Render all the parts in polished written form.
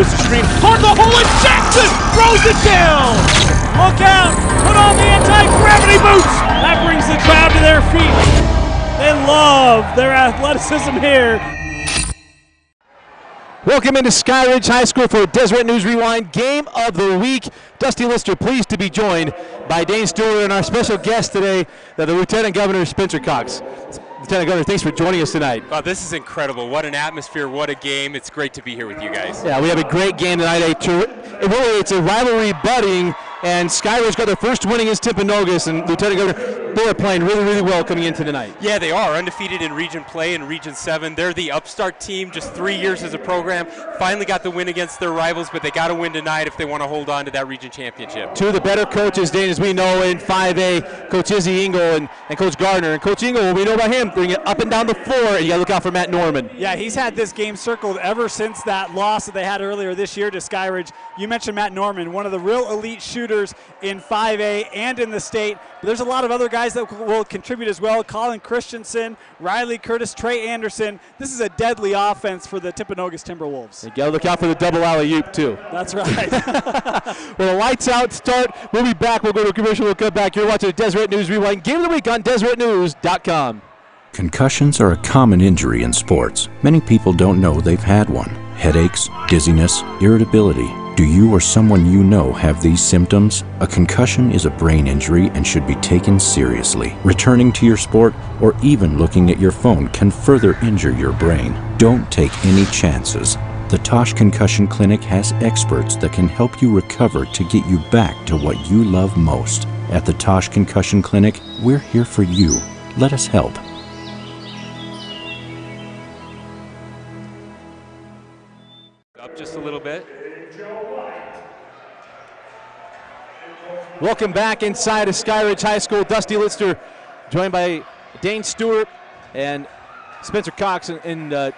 Twisted stream toward the hole, and Jackson throws it down. Look out, put on the anti-gravity boots. That brings the crowd to their feet. They love their athleticism here. Welcome into Skyridge High School for Deseret News Rewind Game of the Week. Dusty Lister pleased to be joined by Dane Stewart and our special guest today, the Lieutenant Governor Spencer Cox. Lieutenant Governor, thanks for joining us tonight. Wow, this is incredible. What an atmosphere, what a game. It's great to be here with you guys. Yeah, we have a great game tonight. It's a rivalry budding, and Skyridge got their first win against Timpanogos, and Lieutenant Governor, they are playing really, really well coming into tonight. Yeah, they are. Undefeated in Region Play in Region 7. They're the upstart team, just 3 years as a program. Finally got the win against their rivals, but they got to win tonight if they want to hold on to that region championship. Two of the better coaches, Dane, as we know, in 5A, Coach Izzy Engel and Coach Gardner. And Coach Engel, we know about him, bring it up and down the floor, and you got to look out for Matt Norman. Yeah, he's had this game circled ever since that loss that they had earlier this year to Skyridge. You mentioned Matt Norman, one of the real elite shooters in 5A and in the state. But there's a lot of other guys that will contribute as well. Colin Christensen, Riley Curtis, Trey Anderson. This is a deadly offense for the Timpanogos Timberwolves. You got to look out for the double alley-oop, too. That's right. Well, the lights out start. We'll be back. We'll go to a commercial. We'll come back. You're watching the Deseret News Rewind Game of the Week on DeseretNews.com. Concussions are a common injury in sports. Many people don't know they've had one. Headaches, dizziness, irritability. Do you or someone you know have these symptoms? A concussion is a brain injury and should be taken seriously. Returning to your sport or even looking at your phone can further injure your brain. Don't take any chances. The Tosh Concussion Clinic has experts that can help you recover to get you back to what you love most. At the Tosh Concussion Clinic, we're here for you. Let us help. Up just a little bit. Welcome back inside of Skyridge High School. Dusty Lister joined by Dane Stewart and Spencer Cox in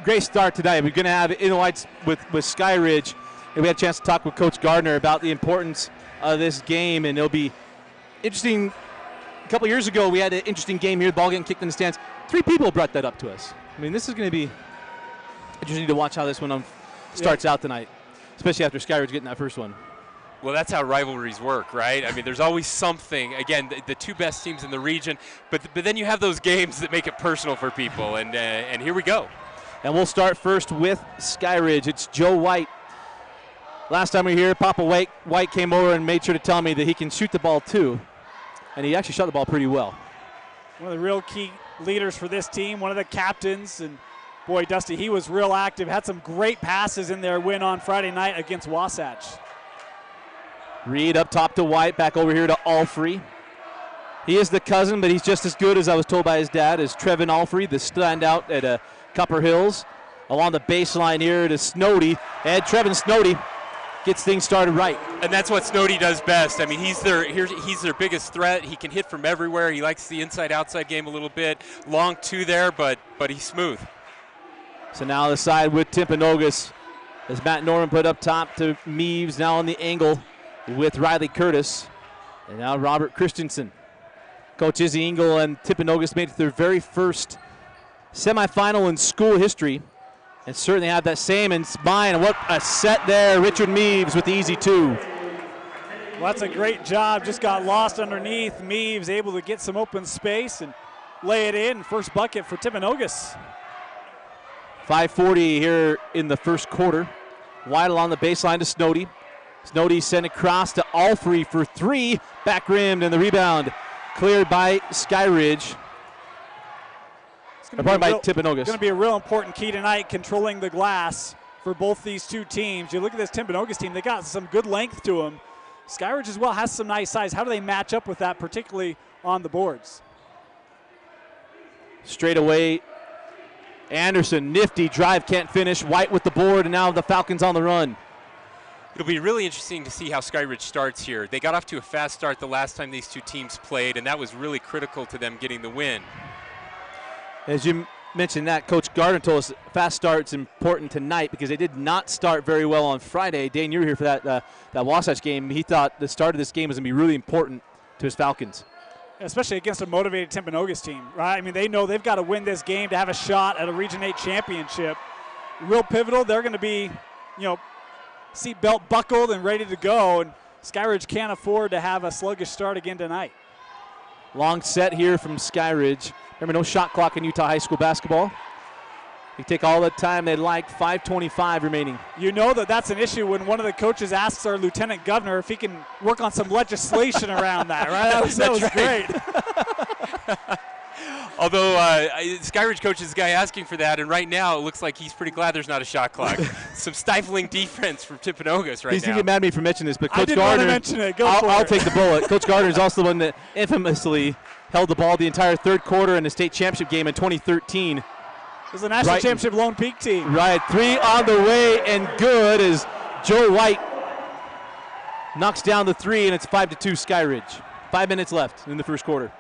great start tonight. We're going to have in the lights with Skyridge, and we had a chance to talk with Coach Gardner about the importance of this game, and it'll be interesting. A couple years ago, we had an interesting game here, the ball getting kicked in the stands. 3 people brought that up to us. I mean, this is going to be interesting to watch how this one starts out tonight, especially after Skyridge getting that first one. Well, that's how rivalries work, right? I mean, there's always something. Again, the 2 best teams in the region, but then you have those games that make it personal for people, and here we go. And we'll start first with Skyridge. It's Joe White. Last time we were here, Papa White came over and made sure to tell me that he can shoot the ball too, and he actually shot the ball pretty well. One of the real key leaders for this team, one of the captains, and boy, Dusty, he was real active. Had some great passes in their win on Friday night against Wasatch. Reed up top to White, back over here to Alfrey. He is the cousin, but he's just as good, as I was told by his dad, as Trevin Alfrey, the standout at Copper Hills. Along the baseline here to Snowdy, and Trevin Snowdy gets things started right. And that's what Snowdy does best. I mean, he's their biggest threat. He can hit from everywhere. He likes the inside-outside game a little bit. Long 2 there, but he's smooth. So now the side with Timpanogos as Matt Norman put up top to Meaves, now on the angle with Riley Curtis. And now Robert Christensen. Coach Izzy Engel and Timpanogos made it their very first semifinal in school history, and certainly have that same in mind. And what a set there, Richard Meaves with the easy 2. Well, that's a great job. Just got lost underneath. Meaves able to get some open space and lay it in. First bucket for Timpanogos. 5:40 here in the first quarter. White along the baseline to Snowdy. Snowdy sent across to Alfrey for 3. Back rimmed, and the rebound cleared by Skyridge. By Timpanogos. It's going to be a real important key tonight, controlling the glass for both these 2 teams. You look at this Timpanogos team, they got some good length to them. Skyridge as well has some nice size. How do they match up with that, particularly on the boards? Straight away, Anderson, nifty drive, can't finish. White with the board, and now the Falcons on the run. It'll be really interesting to see how Skyridge starts here. They got off to a fast start the last time these 2 teams played, and that was really critical to them getting the win. As you mentioned that, Coach Gardner told us fast start's important tonight because they did not start very well on Friday. Dane, you were here for that Wasatch game. He thought the start of this game was going to be really important to his Falcons. Especially against a motivated Timpanogos team, right? I mean, they know they've got to win this game to have a shot at a Region 8 championship. Real pivotal. They're going to be seatbelt buckled and ready to go. And Skyridge can't afford to have a sluggish start again tonight. Long set here from Skyridge. Remember, no shot clock in Utah high school basketball. They take all the time they like, 5:25 remaining. You know that's an issue when one of the coaches asks our lieutenant governor if he can work on some legislation around that, right? That was great. Although Skyridge coach is the guy asking for that, and right now it looks like he's pretty glad there's not a shot clock. Some stifling defense from Timpanogos right He's now. going to get mad at me for mentioning this, but Coach Gardner, want to mention it. I'll take the bullet. Coach Gardner is also the one that infamously held the ball the entire third quarter in the state championship game in 2013. It was the national championship Lone Peak team. Right, 3 on the way and good as Joe White knocks down the 3, and it's 5-2 Skyridge. 5 minutes left in the first quarter.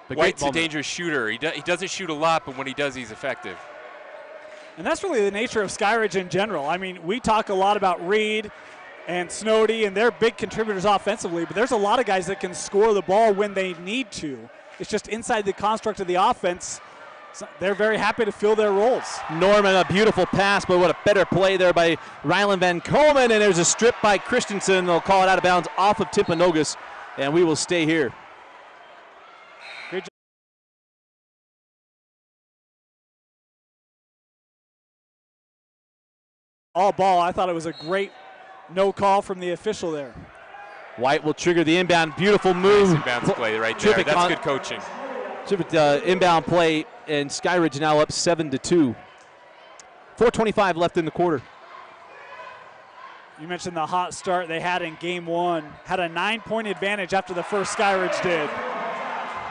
White's a dangerous shooter. He doesn't shoot a lot, but when he does, he's effective. And that's really the nature of Skyridge in general. I mean, we talk a lot about Reed and Snowdy, and they're big contributors offensively, but there's a lot of guys that can score the ball when they need to. It's just inside the construct of the offense. So they're very happy to fill their roles. Norman, a beautiful pass, but what a better play there by Rylan Van Komen, and there's a strip by Christensen. They'll call it out of bounds off of Timpanogos, and we will stay here. Great job. All ball. I thought it was a great no call from the official there. White will trigger the inbound. Beautiful move. Nice inbounds play right there. That's good coaching. Inbound play, and Skyridge now up 7-2. 4:25 left in the quarter. You mentioned the hot start they had in game 1. Had a 9-point advantage after the first Skyridge did.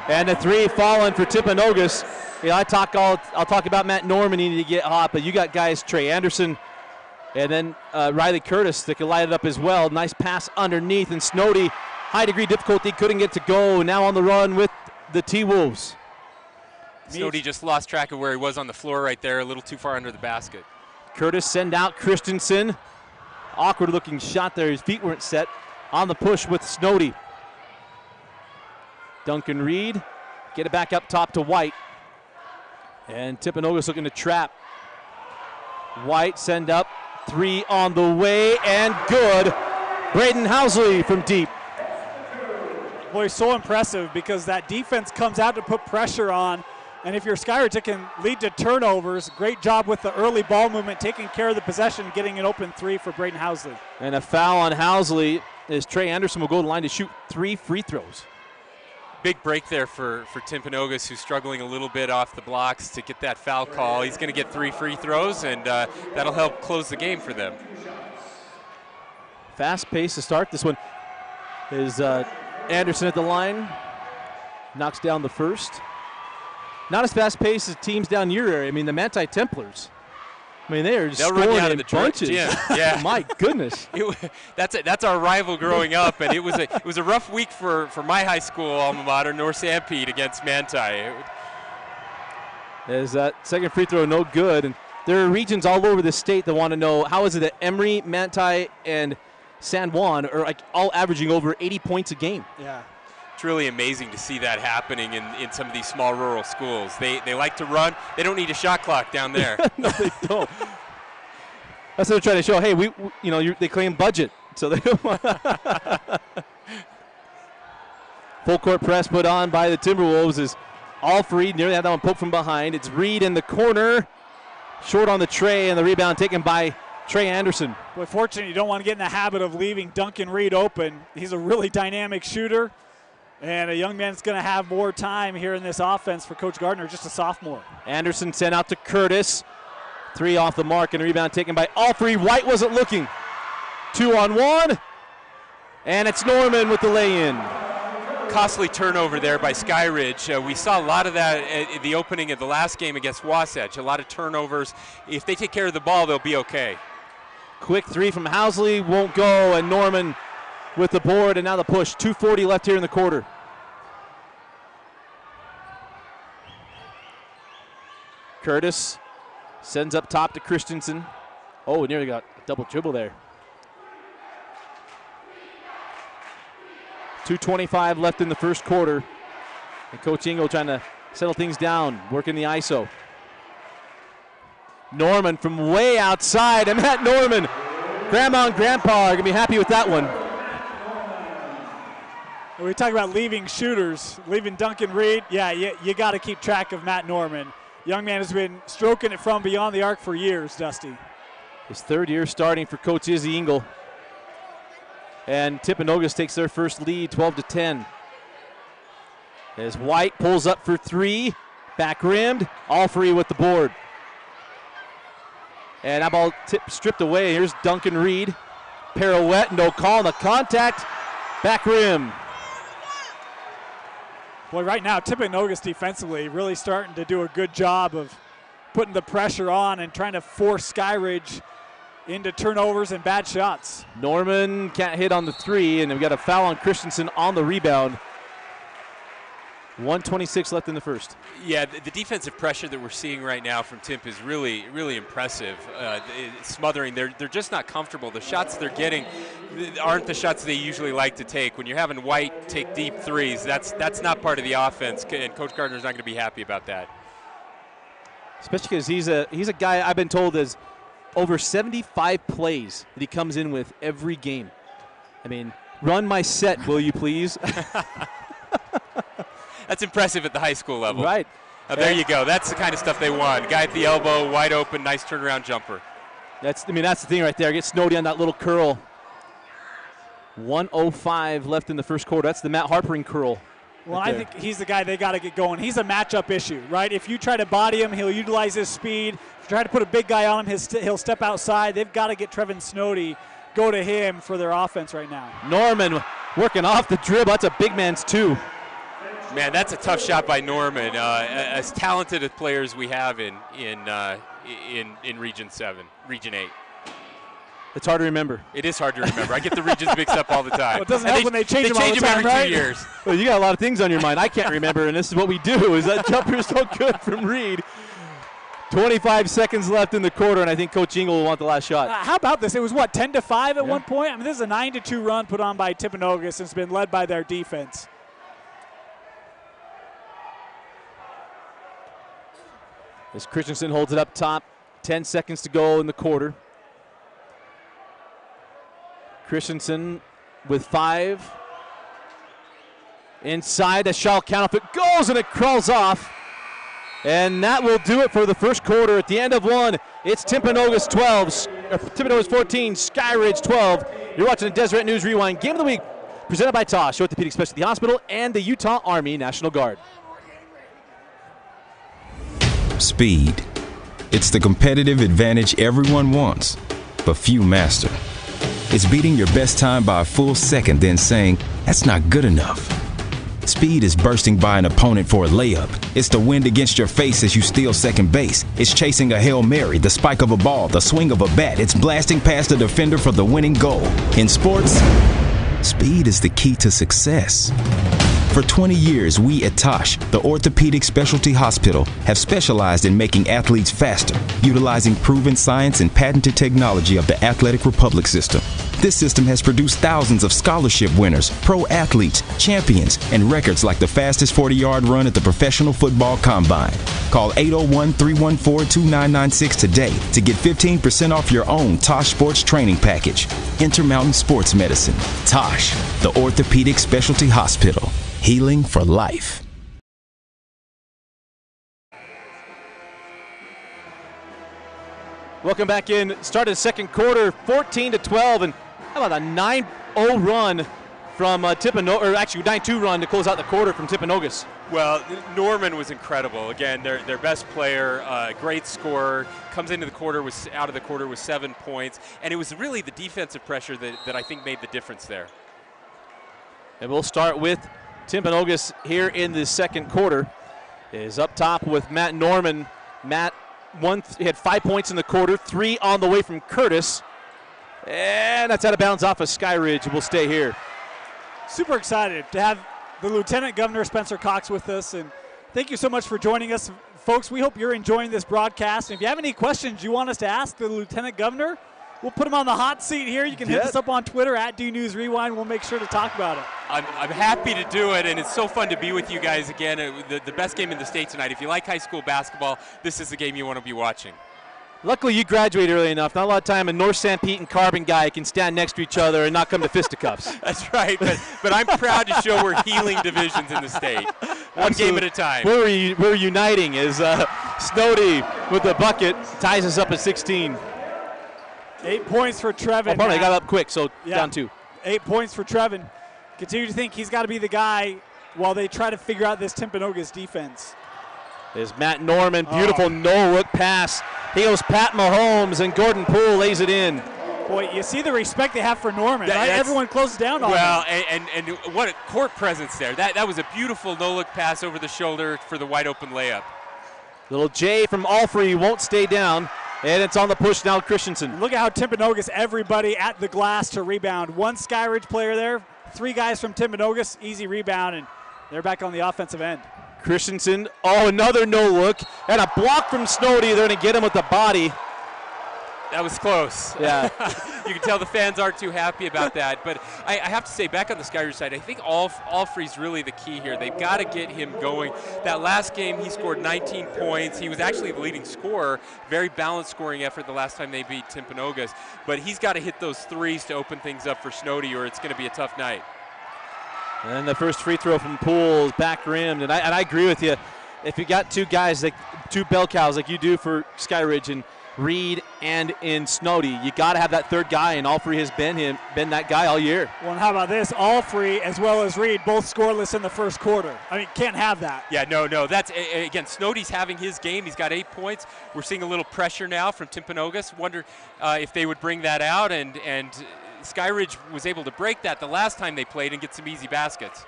And the 3 falling for Timpanogos. I'll talk about Matt Norman needing to get hot, but you got guys Trey Anderson and then Riley Curtis that can light it up as well. Nice pass underneath, and Snowdy, high degree difficulty, couldn't get to go. Now on the run with the T-Wolves. Snowdy just lost track of where he was on the floor right there, a little too far under the basket. Curtis send out Christensen. Awkward looking shot there. His feet weren't set. On the push with Snowdy. Duncan Reed, get it back up top to White. And Timpanogos looking to trap. White send up, 3 on the way, and good. Braden Housley from deep. Boy, so impressive because that defense comes out to put pressure on. And if you're Skyridge, it can lead to turnovers. Great job with the early ball movement, taking care of the possession, getting an open 3 for Braden Housley. And a foul on Housley as Trey Anderson will go to the line to shoot 3 free throws. Big break there for Timpanogos, who's struggling a little bit off the blocks to get that foul call. He's going to get 3 free throws, and that'll help close the game for them. Fast pace to start. This one is Anderson at the line. Knocks down the first. Not as fast paced as teams down your area. I mean, the Manti Templars. I mean, they'll scoring run out of the bunches. Yeah. My goodness. That's our rival growing up, and it was a rough week for my high school alma mater, North Sanpete, against Manti. As that second free throw no good, and there are regions all over the state that want to know how is it that Emory, Manti, and San Juan are like all averaging over 80 points a game. Yeah. It's really amazing to see that happening in some of these small rural schools. They like to run. They don't need a shot clock down there. No, they don't. That's what they're trying to show. Hey, they claim budget, so they full court press put on by the Timberwolves is all for Reed. Nearly had that one poked from behind. It's Reed in the corner, short on the tray, and the rebound taken by Trey Anderson. Boy, fortunately, you don't want to get in the habit of leaving Duncan Reed open. He's a really dynamic shooter. And a young man that's going to have more time here in this offense for Coach Gardner, just a sophomore. Anderson sent out to Curtis. 3 off the mark, and a rebound taken by Alfrey. White wasn't looking. 2-on-1. And it's Norman with the lay-in. Costly turnover there by Skyridge. We saw a lot of that at the opening of the last game against Wasatch. A lot of turnovers. If they take care of the ball, they'll be okay. Quick 3 from Housley. Won't go, and Norman with the board, and now the push. 2:40 left here in the quarter. Curtis sends up top to Christensen. Oh, nearly got a double dribble there. 2:25 left in the first quarter. And Coach Ingle trying to settle things down, working the ISO. Norman from way outside, and Matt Norman, Grandma and Grandpa are going to be happy with that one. When we talk about leaving shooters, leaving Duncan Reed, yeah, you got to keep track of Matt Norman. Young man has been stroking it from beyond the arc for years, Dusty. His third year starting for Coach Izzy Engel. And Timpanogos takes their first lead, 12-10. As White pulls up for three, back rimmed, all free with the board. And that ball stripped away. Here's Duncan Reed. Pirouette, no call on the contact. Back rim. Boy, right now, Timpanogos defensively really starting to do a good job of putting the pressure on and trying to force Skyridge into turnovers and bad shots. Norman can't hit on the three, and we've got a foul on Christensen on the rebound. 1:26 left in the first. Yeah, the defensive pressure that we're seeing right now from Timp is really, really impressive. Smothering, they're just not comfortable. The shots they're getting aren't the shots they usually like to take. When you're having White take deep threes, that's not part of the offense, and Coach Gardner's not going to be happy about that. Especially because he's a guy I've been told is over 75 plays that he comes in with every game. I mean, run my set, will you please? That's impressive at the high school level. Right. There you go. That's the kind of stuff they want. Guy at the elbow, wide open, nice turnaround jumper. That's the thing right there. Get Snowdy on that little curl. 1:05 left in the first quarter. That's the Matt Harpering curl. Well, I think he's the guy they got to get going. He's a matchup issue, right? If you try to body him, he'll utilize his speed. If you try to put a big guy on him, he'll step outside. They've got to get Trevin Snowdy, go to him for their offense right now. Norman working off the dribble. That's a big man's two. Man, that's a tough shot by Norman. As talented as players we have in Region 7, Region 8. It's hard to remember. It is hard to remember. I get the regions mixed up all the time. Well, it doesn't help when they change them all the time, every right? 2 years. Well, you got a lot of things on your mind. I can't remember, and this is what we do. Is that jumper so good from Reed? 25 seconds left in the quarter, and I think Coach Engel will want the last shot. How about this? It was, 10-5 at one point? I mean, this is a 9-2 run put on by Timpanogos. It's been led by their defense. As Christensen holds it up top, 10 seconds to go in the quarter. Christensen with 5. Inside, the shot count. If it goes and it crawls off. And that will do it for the first quarter. At the end of one, it's Timpanogos 14, Skyridge 12. You're watching the Deseret News Rewind Game of the Week, presented by Tosh, Orthopedic Specialty Hospital, and the Utah Army National Guard. Speed. It's the competitive advantage everyone wants, but few master. It's beating your best time by a full second, then saying, that's not good enough. Speed is bursting by an opponent for a layup. It's the wind against your face as you steal second base. It's chasing a Hail Mary, the spike of a ball, the swing of a bat. It's blasting past a defender for the winning goal. In sports, speed is the key to success. For 20 years, we at Tosh, the Orthopedic Specialty Hospital, have specialized in making athletes faster, utilizing proven science and patented technology of the Athletic Republic system. This system has produced thousands of scholarship winners, pro athletes, champions, and records like the fastest 40-yard run at the Professional Football Combine. Call 801-314-2996 today to get 15% off your own Tosh Sports Training Package. Intermountain Sports Medicine. Tosh, the Orthopedic Specialty Hospital. Healing for life. Welcome back in. Started the second quarter, 14-12, and how about a 9-0 run from Timpanogos, or actually 9-2 run to close out the quarter from Timpanogos. Well, Norman was incredible. Again, their best player, great scorer, comes into the quarter out of the quarter with 7 points, and it was really the defensive pressure that I think made the difference there. And we'll start with Timpanogos here in the second quarter. Is up top with Matt Norman. Matt he had 5 points in the quarter, 3 on the way from Curtis. And that's out of bounds off of Skyridge, and we'll stay here. Super excited to have the Lieutenant Governor Spencer Cox with us, and thank you so much for joining us. Folks, we hope you're enjoying this broadcast. And if you have any questions you want us to ask the Lieutenant Governor, we'll put him on the hot seat here. You can hit us up on Twitter at DNews Rewind. We'll make sure to talk about it. I'm happy to do it, and it's so fun to be with you guys again. The best game in the state tonight. If you like high school basketball, this is the game you want to be watching. Luckily, you graduated early enough. Not a lot of time a North St. Pete and Carbon guy can stand next to each other and not come to fisticuffs. That's right, but I'm proud to show we're healing divisions in the state. One game at a time. We're uniting as Snowdy with the bucket ties us up at 16. 8 points for Trevin. Oh, pardon, they got up quick, so down 2. 8 points for Trevin. Continue to think he's got to be the guy while they try to figure out this Timpanogos defense. There's Matt Norman, beautiful no-look pass. He goes Pat Mahomes, and Gordon Poole lays it in. Boy, you see the respect they have for Norman, right? Everyone closes down on him. Well, and what a court presence there. That was a beautiful no-look pass over the shoulder for the wide-open layup. Little J from Alfrey won't stay down, and it's on the push now, Christensen. Look at how Timpanogos, everybody at the glass to rebound. One Skyridge player there, 3 guys from Timpanogos, easy rebound, and they're back on the offensive end. Christensen, another no-look, and a block from Snowdy. They're going to get him with the body. That was close. Yeah. You can tell the fans aren't too happy about that. But I have to say, back on the Skyridge side, I think Alfrey's really the key here. They've got to get him going. That last game, he scored 19 points. He was actually the leading scorer. Very balanced scoring effort the last time they beat Timpanogos. But he's got to hit those threes to open things up for Snowdy, or it's going to be a tough night. And the first free throw from Poole is back rimmed. And I agree with you. If you got 2 guys, like 2 bell cows like you do for Skyridge and Reed and in Snowdy, you got to have that 3rd guy, and Alfrey has been that guy all year. Well, and how about this? Alfrey as well as Reed both scoreless in the first quarter. I mean, can't have that. Yeah, no. That's, again, Snowdy's having his game. He's got 8 points. We're seeing a little pressure now from Timpanogos. Wonder if they would bring that out, and Skyridge was able to break that the last time they played and get some easy baskets.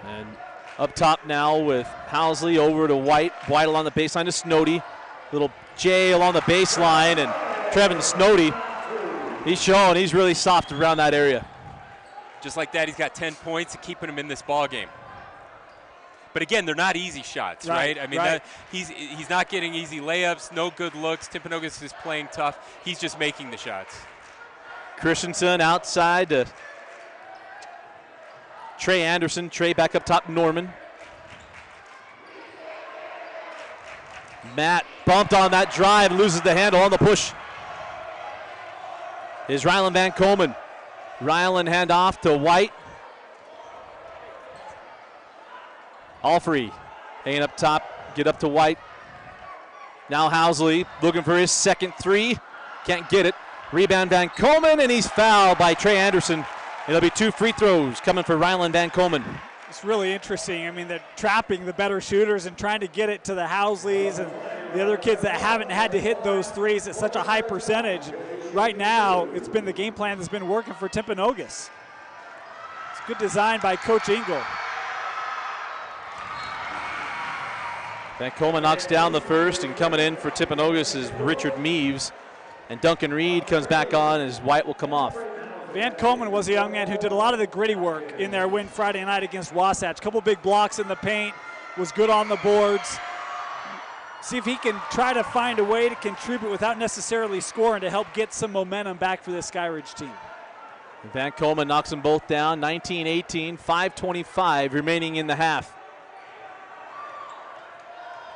And up top now with Housley over to White. White along the baseline to Snowdy. Little J along the baseline, and Trevin Snowdy, he's showing he's really soft around that area. Just like that, he's got 10 points and keeping him in this ball game. But again, they're not easy shots, right? I mean, he's not getting easy layups, no good looks. Timpanogos is playing tough. He's just making the shots. Christensen outside to Trey Anderson. Trey back up top, Norman. Matt bumped on that drive, loses the handle on the push. Is Rylan Van Coleman. Rylan hand off to White. Alfrey hanging up top, get up to White. Now Housley looking for his second 3. Can't get it. Rebound Van Coleman, and he's fouled by Trey Anderson. It'll be 2 free throws coming for Rylan Van Coleman. It's really interesting. I mean, they're trapping the better shooters and trying to get it to the Housleys and the other kids that haven't had to hit those threes at such a high percentage. Right now, it's been the game plan that's been working for Timpanogos. It's good design by Coach Engel. Van Coleman knocks down the first, and coming in for Timpanogos is Richard Meaves. And Duncan Reed comes back on as White will come off. Van Coleman was a young man who did a lot of the gritty work in their win Friday night against Wasatch. A couple big blocks in the paint, was good on the boards. See if he can try to find a way to contribute without necessarily scoring to help get some momentum back for this Skyridge team. Van Coleman knocks them both down, 19-18, 5:25 remaining in the half.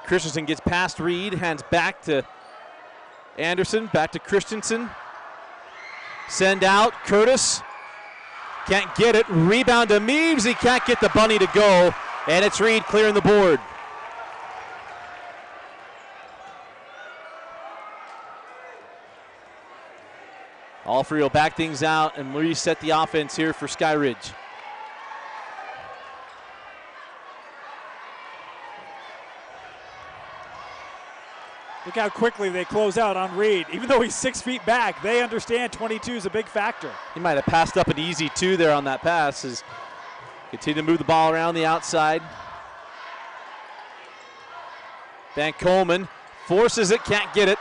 Christensen gets past Reed, hands back to Anderson, back to Christensen. Send out, Curtis. Can't get it. Rebound to Meaves. He can't get the bunny to go. And it's Reed clearing the board. Alfrey will back things out and reset the offense here for Skyridge. Look how quickly they close out on Reed. Even though he's 6 feet back, they understand 22 is a big factor. He might have passed up an easy 2 there on that pass as continue to move the ball around the outside. Van Coleman forces it, can't get it.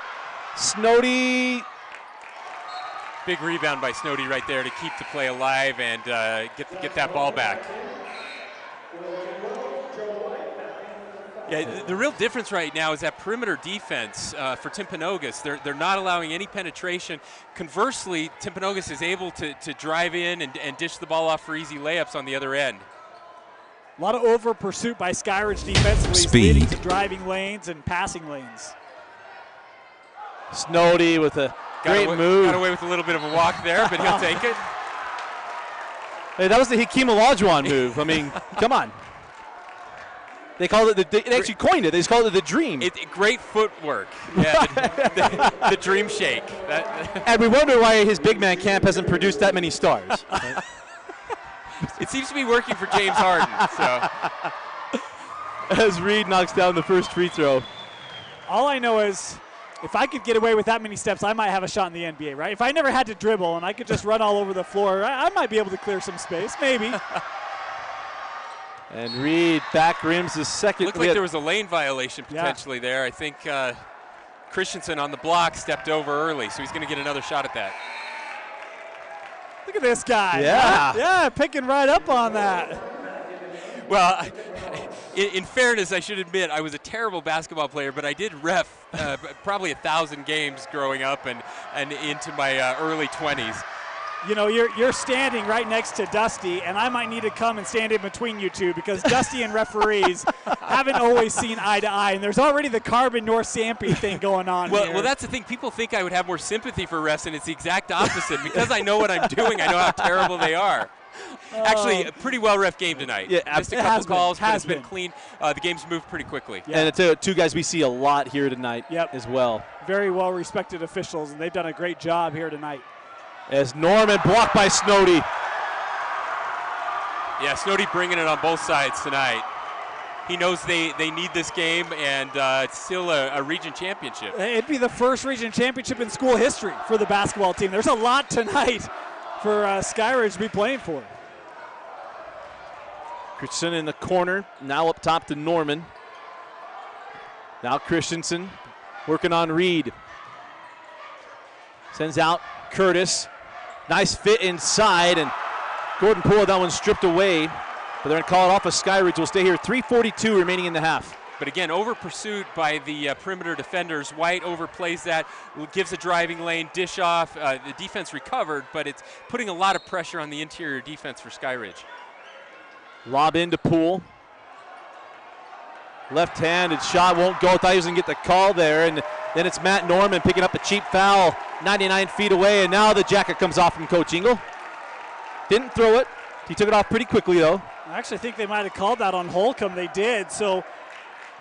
Snowdy. Big rebound by Snowdy right there to keep the play alive and get that ball back. Yeah, the real difference right now is that perimeter defense for Timpanogos. They're not allowing any penetration. Conversely, Timpanogos is able to drive in and dish the ball off for easy layups on the other end. A lot of over pursuit by Skyridge defensively, Speed. leading to driving lanes and passing lanes. Snowdy with a great move. Got away with a little bit of a walk there, but he'll take it. Hey, that was the Hakeem Olajuwon move. I mean, come on. They called it they actually coined it. They just called it the dream. Great footwork. Yeah, the dream shake. And we wonder why his big man camp hasn't produced that many stars. It seems to be working for James Harden. So, as Reed knocks down the first free throw. All I know is if I could get away with that many steps, I might have a shot in the NBA, right? If I never had to dribble and I could just run all over the floor, I might be able to clear some space, maybe. And Reed back rims the second. Looked like there was a lane violation potentially there. I think Christensen on the block stepped over early, so he's going to get another shot at that. Look at this guy. Yeah. Yeah, picking right up on that. Well, in fairness, I should admit I was a terrible basketball player, but I did ref probably 1,000 games growing up and into my early 20s. You know, you're standing right next to Dusty, and I might need to come and stand in between you two because Dusty and referees haven't always seen eye to eye, and there's already the Carbon North Sampe thing going on here. Well, that's the thing. People think I would have more sympathy for refs, and it's the exact opposite. Because I know what I'm doing, I know how terrible they are. Actually, a pretty well ref game tonight. Yeah, missed a couple calls, but it's been clean. The game's moved pretty quickly. Yeah. And it's two guys we see a lot here tonight as well. Very well respected officials, and they've done a great job here tonight. As Norman blocked by Snowdy. Yeah, Snowdy bringing it on both sides tonight. He knows they need this game, and it's still a region championship. It'd be the first region championship in school history for the basketball team. There's a lot tonight for Skyridge to be playing for. Christensen in the corner, now up top to Norman. Now Christensen working on Reed. Sends out Curtis. Nice fit inside, and Gordon Poole, that one stripped away. But they're going to call it off of Skyridge. Will stay here. 3:42 remaining in the half. But again, over pursuit by the perimeter defenders. White overplays that, gives a driving lane, dish off. The defense recovered, but it's putting a lot of pressure on the interior defense for Skyridge. Lob into Poole. Left-handed shot won't go. Thought he was going to get the call there. And then it's Matt Norman picking up a cheap foul 99 feet away. And now the jacket comes off from Coach Engel. Didn't throw it. He took it off pretty quickly, though. I actually think they might have called that on Holcomb. They did. So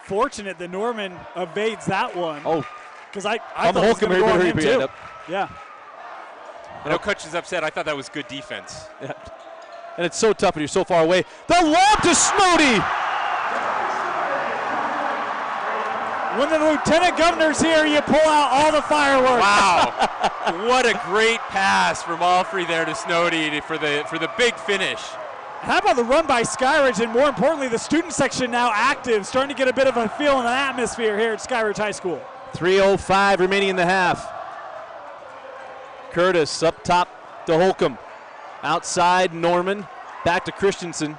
fortunate that Norman evades that one. Oh. Because I thought Holcomb it was going to go on him, too. Yeah. I know Coach is upset. I thought that was good defense. Yeah. And it's so tough when you're so far away. The lob to Snowdy. When the lieutenant governor's here, you pull out all the fireworks. Wow. What a great pass from Alfrey there to Snowdy for the big finish. How about the run by Skyridge, and more importantly, the student section now active, starting to get a bit of a feel and an atmosphere here at Skyridge High School. 3:05 remaining in the half. Curtis up top to Holcomb. Outside Norman, back to Christensen.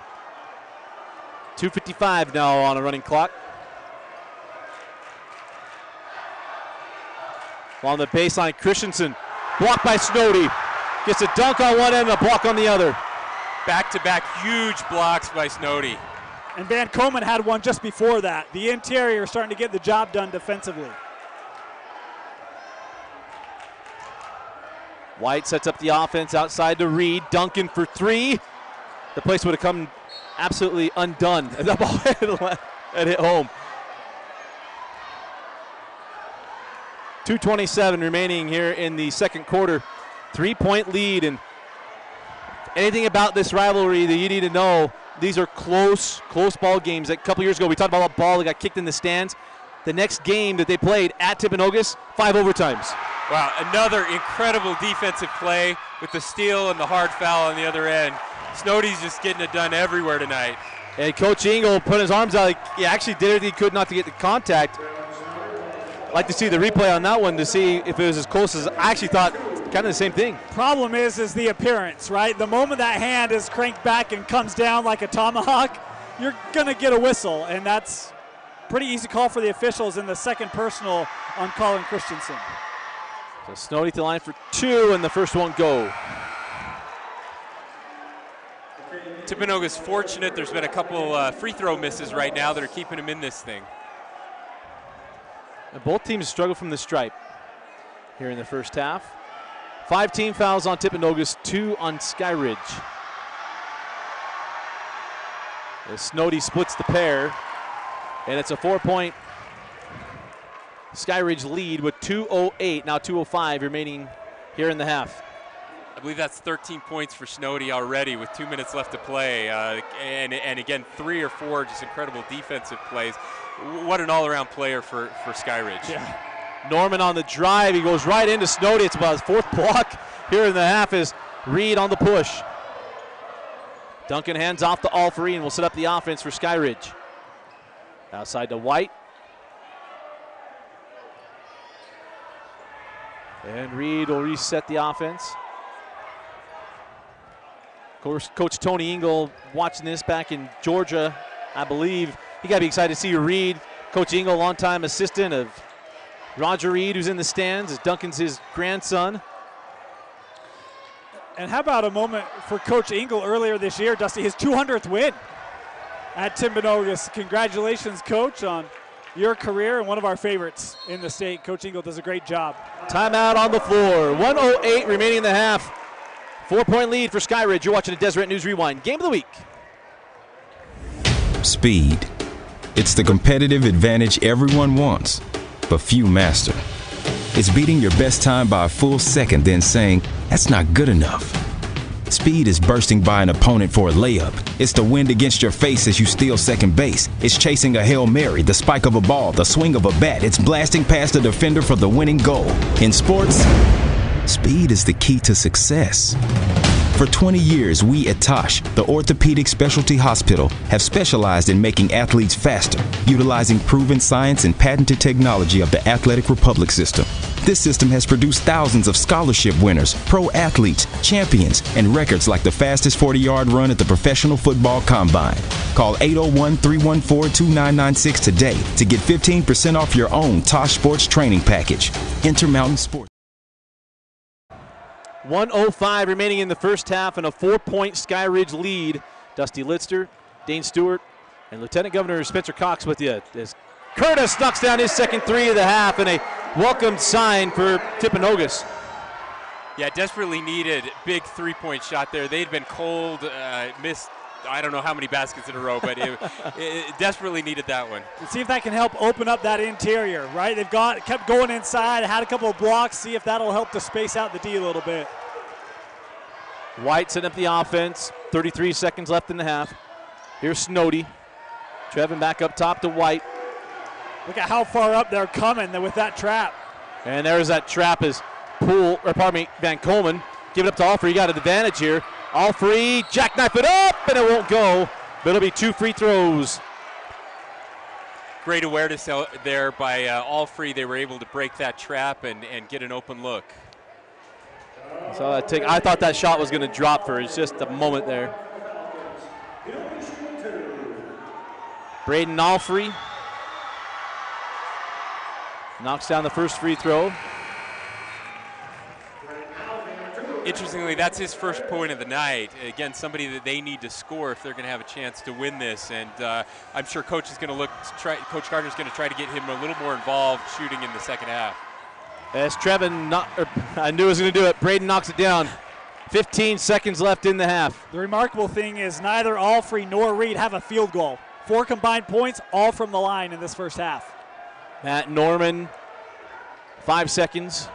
2:55 now on a running clock. On the baseline, Christensen, blocked by Snowdy. Gets a dunk on one end and a block on the other. Back-to-back huge blocks by Snowdy. And Van Komen had one just before that. The interior starting to get the job done defensively. White sets up the offense outside to Reed. Duncan for three. The place would have come absolutely undone. The ball had hit home. 2:27 remaining here in the second quarter. 3-point lead, and anything about this rivalry that you need to know, these are close ball games. Like a couple years ago, we talked about a ball that got kicked in the stands. The next game that they played at Timpanogos, 5 overtimes. Wow, another incredible defensive play with the steal and the hard foul on the other end. Snowdy's just getting it done everywhere tonight. And Coach Engel put his arms out. He actually did everything he could not to get the contact. I'd like to see the replay on that one to see if it was as close as I actually thought. Kind of the same thing. Problem is the appearance, right? The moment that hand is cranked back and comes down like a tomahawk, you're going to get a whistle, and that's pretty easy call for the officials in the second personal on Colin Christensen. So Snowdy to the line for 2, and the first one go. Timpanogos fortunate. There's been a couple free throw misses right now that are keeping him in this thing. And both teams struggle from the stripe. here in the first half. 5 team fouls on Timpanogos, 2 on Skyridge. As Snowdy splits the pair, and it's a 4-point Skyridge lead with 2:08, now 2:05 remaining here in the half. I believe that's 13 points for Snowdy already with 2 minutes left to play. And again, 3 or 4 just incredible defensive plays. What an all-around player for Skyridge. Yeah. Norman on the drive. He goes right into Snowdy. It's about his 4th block here in the half is Reed on the push. Duncan hands off to Alfrey and will set up the offense for Skyridge. Outside to White. And Reed will reset the offense. Of course, Coach Tony Engel watching this back in Georgia, I believe. You got to be excited to see Reed. Coach Engel, longtime assistant of Roger Reed, who's in the stands, as Duncan's his grandson. And how about a moment for Coach Engel earlier this year, Dusty, his 200th win at Timpanogos. Congratulations, Coach, on your career and one of our favorites in the state. Coach Engel does a great job. Timeout on the floor. 1:08 remaining in the half. 4-point lead for Skyridge. You're watching the Deseret News Rewind. Game of the week. Speed. It's the competitive advantage everyone wants, but few master. It's beating your best time by a full second, then saying, that's not good enough. Speed is bursting by an opponent for a layup. It's the wind against your face as you steal second base. It's chasing a Hail Mary, the spike of a ball, the swing of a bat. It's blasting past a defender for the winning goal. In sports, speed is the key to success. For 20 years, we at Tosh, the orthopedic specialty hospital, have specialized in making athletes faster, utilizing proven science and patented technology of the Athletic Republic system. This system has produced thousands of scholarship winners, pro athletes, champions, and records like the fastest 40-yard run at the Professional Football Combine. Call 801-314-2996 today to get 15% off your own Tosh Sports training package. Intermountain Sports. 1:05 remaining in the first half and a 4-point Skyridge lead. Dusty Litster, Dane Stewart, and Lieutenant Governor Spencer Cox with you. As Curtis knocks down his second 3 of the half and a welcome sign for Timpanogos. Yeah, desperately needed big 3-point shot there. They'd been cold, missed I don't know how many baskets in a row, but it desperately needed that one. Let's see if that can help open up that interior, right? They've kept going inside, had a couple of blocks, see if that'll help to space out the D a little bit. White setting up the offense, 33 seconds left in the half. Here's Snowdy. Trevin back up top to White. Look at how far up they're coming with that trap. And there's that trap as Van Coleman. Give it up to Alfrey. You got an advantage here. Alfrey, jackknife it up, and it won't go. But it'll be 2 free throws. Great awareness there by Alfrey. They were able to break that trap and get an open look. So I thought that shot was going to drop for just a moment there. Braden Alfrey knocks down the first free throw. Interestingly, that's his first point of the night. Again, somebody that they need to score if they're going to have a chance to win this. And I'm sure Coach is going to Coach Gardner's going to try to get him a little more involved shooting in the second half. As Trevin, I knew he was going to do it. Braden knocks it down. 15 seconds left in the half. The remarkable thing is neither Alfrey nor Reed have a field goal. 4 combined points, all from the line in this first half. Matt Norman, 5 seconds.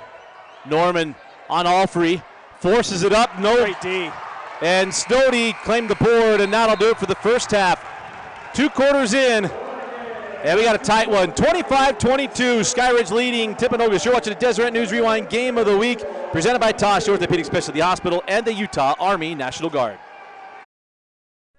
Norman on Alfrey. Forces it up, no. Great D. And Snowdy claimed the board, and that'll do it for the first half. 2 quarters in, and we got a tight one. 25-22, Skyridge leading Timpanogos. You're watching the Deseret News Rewind Game of the Week, presented by Tosh Orthopedic Specialty Hospital and the Utah Army National Guard.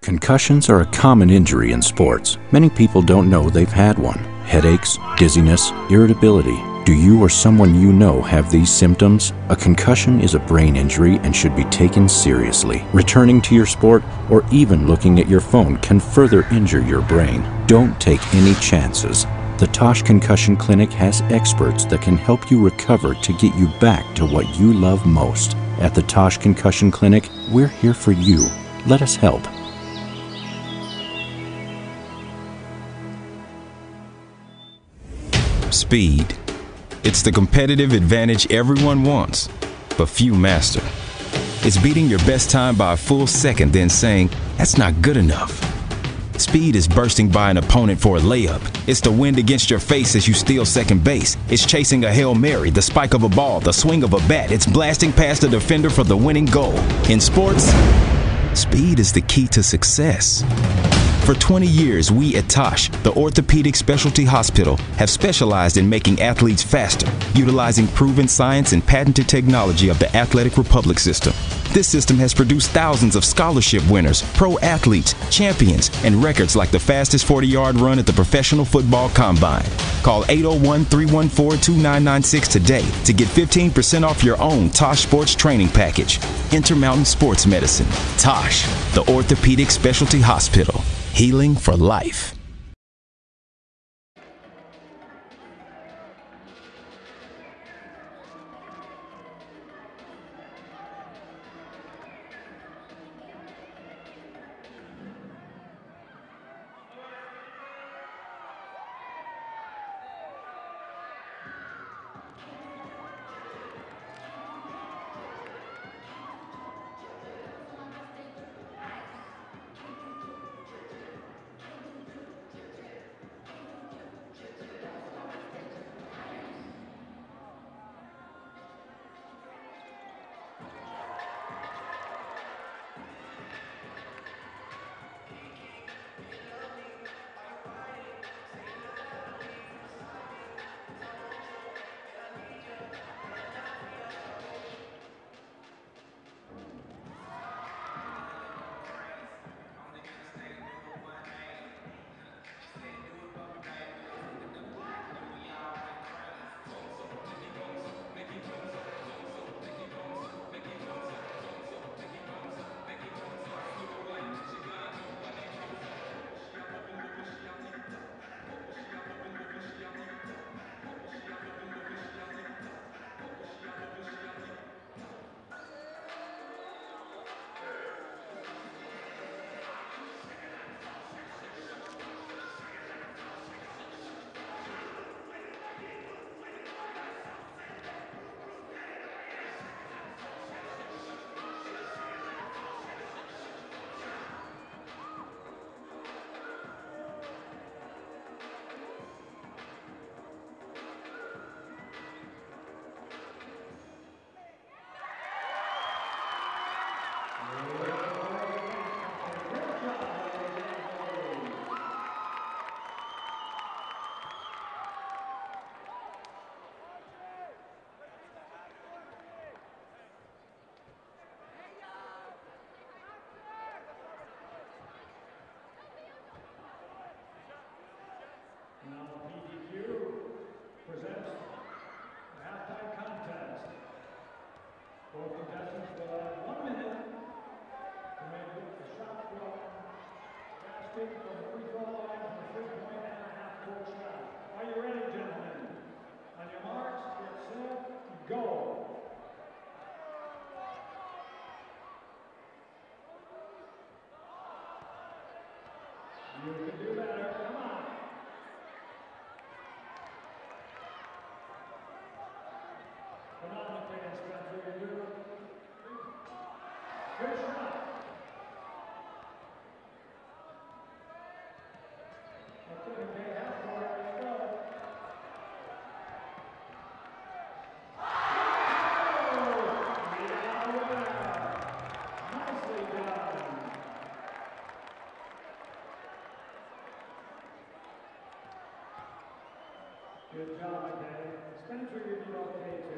Concussions are a common injury in sports. Many people don't know they've had one. Headaches, dizziness, irritability. Do you or someone you know have these symptoms? A concussion is a brain injury and should be taken seriously. Returning to your sport or even looking at your phone can further injure your brain. Don't take any chances. The Tosh Concussion Clinic has experts that can help you recover to get you back to what you love most. At the Tosh Concussion Clinic, we're here for you. Let us help. Speed. It's the competitive advantage everyone wants, but few master. It's beating your best time by a full second, then saying, that's not good enough. Speed is bursting by an opponent for a layup. It's the wind against your face as you steal second base. It's chasing a Hail Mary, the spike of a ball, the swing of a bat. It's blasting past a defender for the winning goal. In sports, speed is the key to success. For 20 years, we at Tosh, the orthopedic specialty hospital, have specialized in making athletes faster, utilizing proven science and patented technology of the Athletic Republic system. This system has produced thousands of scholarship winners, pro athletes, champions, and records like the fastest 40-yard run at the Professional Football Combine. Call 801-314-2996 today to get 15% off your own Tosh Sports Training Package. Intermountain Sports Medicine. Tosh, the orthopedic specialty hospital. Healing for life. Good job, okay. Spencer, you did okay too.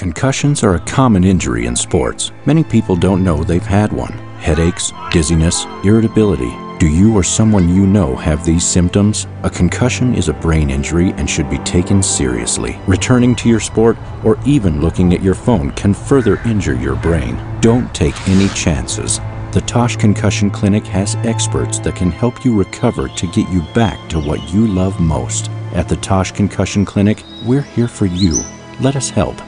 Concussions are a common injury in sports. Many people don't know they've had one. Headaches, dizziness, irritability. Do you or someone you know have these symptoms? A concussion is a brain injury and should be taken seriously. Returning to your sport or even looking at your phone can further injure your brain. Don't take any chances. The Tosh Concussion Clinic has experts that can help you recover to get you back to what you love most. At the Tosh Concussion Clinic, we're here for you. Let us help.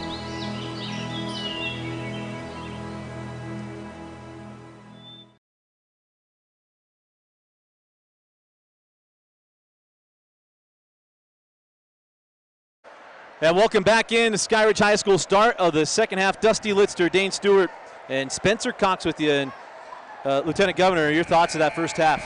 And welcome back in to Skyridge High School. Start of the second half. Dusty Litster, Dane Stewart, and Spencer Cox with you. And Lieutenant Governor, your thoughts of that first half?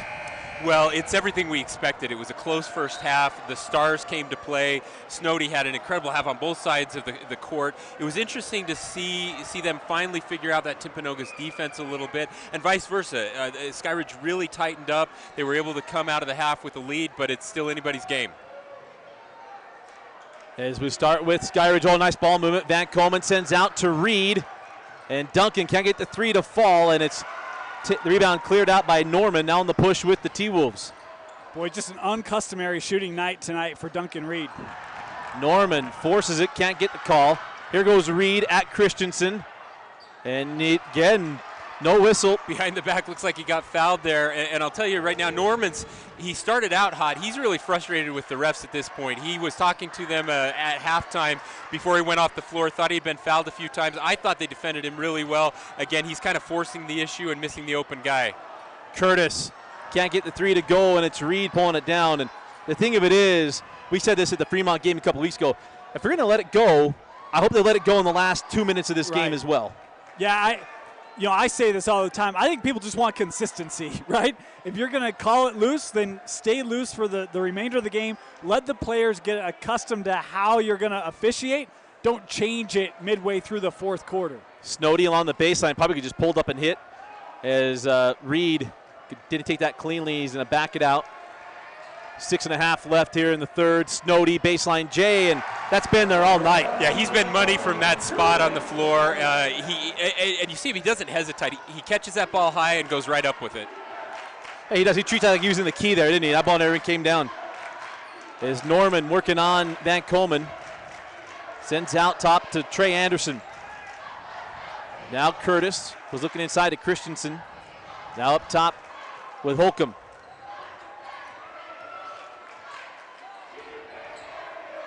Well, it's everything we expected. It was a close first half. The stars came to play. Snowdy had an incredible half on both sides of the court. It was interesting to see them finally figure out that Timpanogos defense a little bit, and vice versa. Skyridge really tightened up. They were able to come out of the half with a lead, but it's still anybody's game. As we start with Skyridge, oh, nice ball movement. Van Coleman sends out to Reed, and Duncan can't get the three to fall, and it's the rebound cleared out by Norman. Now on the push with the T-Wolves. Boy, just an uncustomary shooting night tonight for Duncan Reed. Norman forces it, can't get the call. Here goes Reed at Christensen, and again, no whistle. Behind the back, looks like he got fouled there. And I'll tell you right now, he started out hot. He's really frustrated with the refs at this point. He was talking to them at halftime before he went off the floor, thought he'd been fouled a few times. I thought they defended him really well. Again, he's kind of forcing the issue and missing the open guy. Curtis can't get the three to go, and it's Reed pulling it down. And the thing of it is, we said this at the Fremont game a couple weeks ago, if we're going to let it go, I hope they let it go in the last 2 minutes of this game as well. Yeah, I say this all the time. I think people just want consistency, right? If you're going to call it loose, then stay loose for the remainder of the game. Let the players get accustomed to how you're going to officiate. Don't change it midway through the fourth quarter. Snowdy along the baseline probably could just pulled up and hit as Reed didn't take that cleanly. He's going to back it out. 6.5 left here in the third. Snowdy, baseline J, and that's been there all night. Yeah, he's been money from that spot on the floor. And you see him, he doesn't hesitate. He catches that ball high and goes right up with it. Hey, he does. He treats that like using the key there, didn't he? That ball never came down. As Norman working on Van Coleman. Sends out top to Trey Anderson. Now Curtis was looking inside to Christensen. Now up top with Holcomb.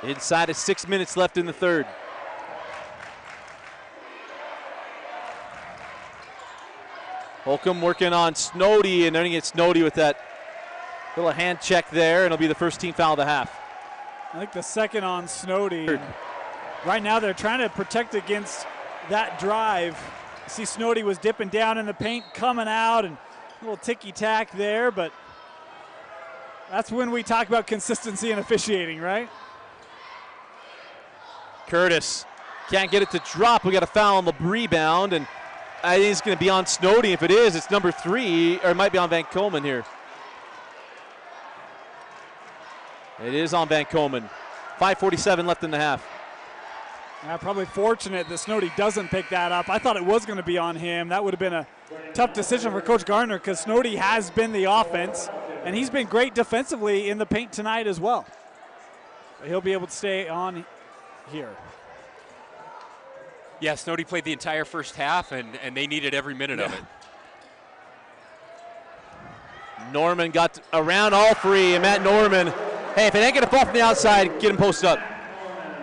Inside of 6 minutes left in the third. Holcomb working on Snowdy, and then he gets Snowdy with that little hand check there, and it'll be the first team foul of the half. I think the second on Snowdy. Right now they're trying to protect against that drive. You see Snowdy was dipping down in the paint, coming out, and a little ticky-tack there, but that's when we talk about consistency and officiating, right? Curtis can't get it to drop. We got a foul on the rebound, and I think it's going to be on Snowdy. If it is, it's number 3, or it might be on Van Coleman here. It is on Van Coleman. 5:47 left in the half. Probably fortunate that Snowdy doesn't pick that up. I thought it was going to be on him. That would have been a tough decision for Coach Gardner because Snowdy has been the offense, and he's been great defensively in the paint tonight as well. But he'll be able to stay on here. Yeah, Snowdy played the entire first half, and they needed every minute of it. Norman got around all three, and Matt Norman, hey, if it ain't going to fall from the outside, get him posted up.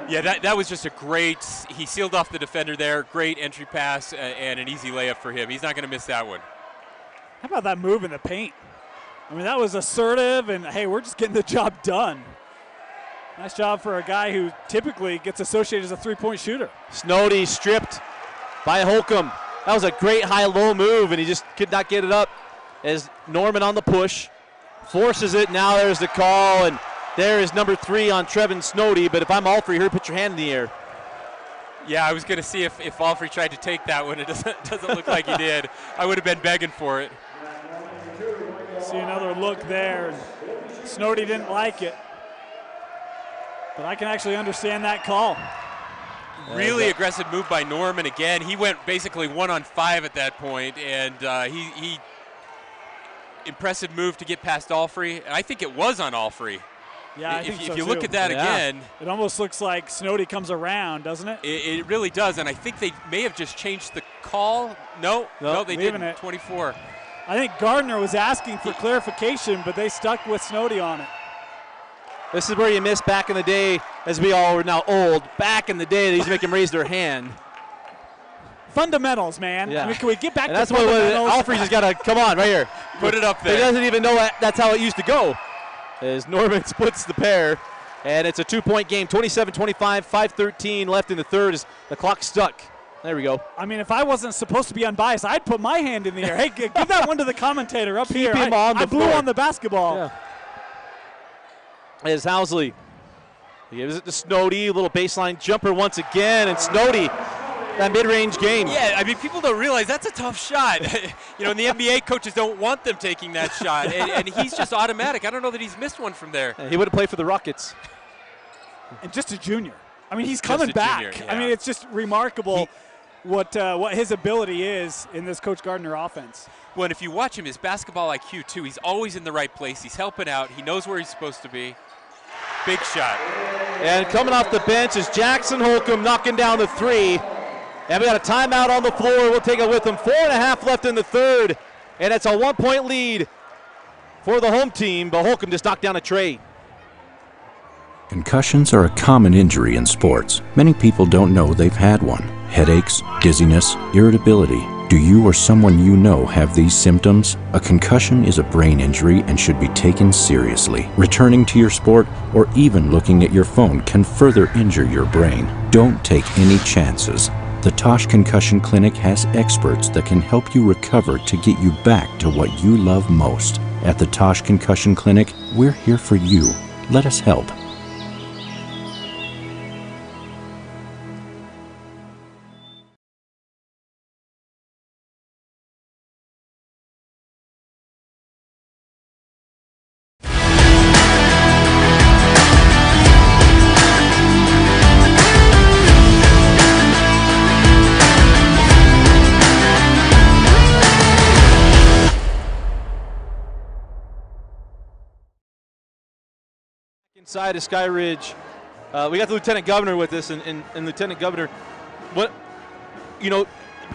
Yeah, that was just a great, he sealed off the defender there, great entry pass, and an easy layup for him. He's not going to miss that one. How about that move in the paint? I mean, that was assertive, and hey, we're just getting the job done. Nice job for a guy who typically gets associated as a three-point shooter. Snowdy stripped by Holcomb. That was a great high-low move, and he just could not get it up as Norman on the push. Forces it, now there's the call, and there is number 3 on Trevin Snowdy, but if I'm Alfrey here, put your hand in the air. Yeah, I was going to see if Alfrey tried to take that one. It doesn't look like he did. I would have been begging for it. See another look there. Snowdy didn't like it. But I can actually understand that call. Really aggressive move by Norman again. He went basically 1-on-5 at that point, and he impressive move to get past Alfrey. I think it was on Alfrey. Yeah, I think so if you too. look at that again. It almost looks like Snowdy comes around, doesn't it? It really does, and I think they may have just changed the call. No, they didn't. It. 24. I think Gardner was asking for clarification, but they stuck with Snowdy on it. This is where you missed back in the day, as we all are now old. Back in the day, they used to make them raise their hand. Fundamentals, man. Yeah. I mean, can we get back And to that's what fundamentals? Alfrey just got to come on right here. Put it up there. He doesn't even know that's how it used to go. As Norman splits the pair, and it's a 2-point game, 27-25, 5:13 left in the third as the clock stuck. There we go. I mean, if I wasn't supposed to be unbiased, I'd put my hand in the air. Hey, give that one to the commentator up here. Keep him on the I blew floor. on the basketball. Yeah. As Housley gives it to Snowdy, little baseline jumper once again, and Snowdy, that mid-range game. Yeah, I mean, people don't realize that's a tough shot. You know, in the NBA, coaches don't want them taking that shot, and he's just automatic. I don't know that he's missed one from there. He would have played for the Rockets. And just a junior. I mean, he's coming back. Junior, yeah. I mean, it's just remarkable what his ability is in this Coach Gardner offense. Well, and if you watch him, his basketball IQ, too, he's always in the right place. He's helping out. He knows where he's supposed to be. Big shot. And coming off the bench is Jackson Holcomb knocking down the three. And we got a timeout on the floor. We'll take it with him. 4.5 left in the third. And it's a 1-point lead for the home team, but Holcomb just knocked down a tray. Concussions are a common injury in sports. Many people don't know they've had one. Headaches, dizziness, irritability. Do you or someone you know have these symptoms? A concussion is a brain injury and should be taken seriously. Returning to your sport or even looking at your phone can further injure your brain. Don't take any chances. The Tosh Concussion Clinic has experts that can help you recover to get you back to what you love most. At the Tosh Concussion Clinic, we're here for you. Let us help. Inside of Sky Ridge, we got the Lieutenant Governor with us, and Lieutenant Governor,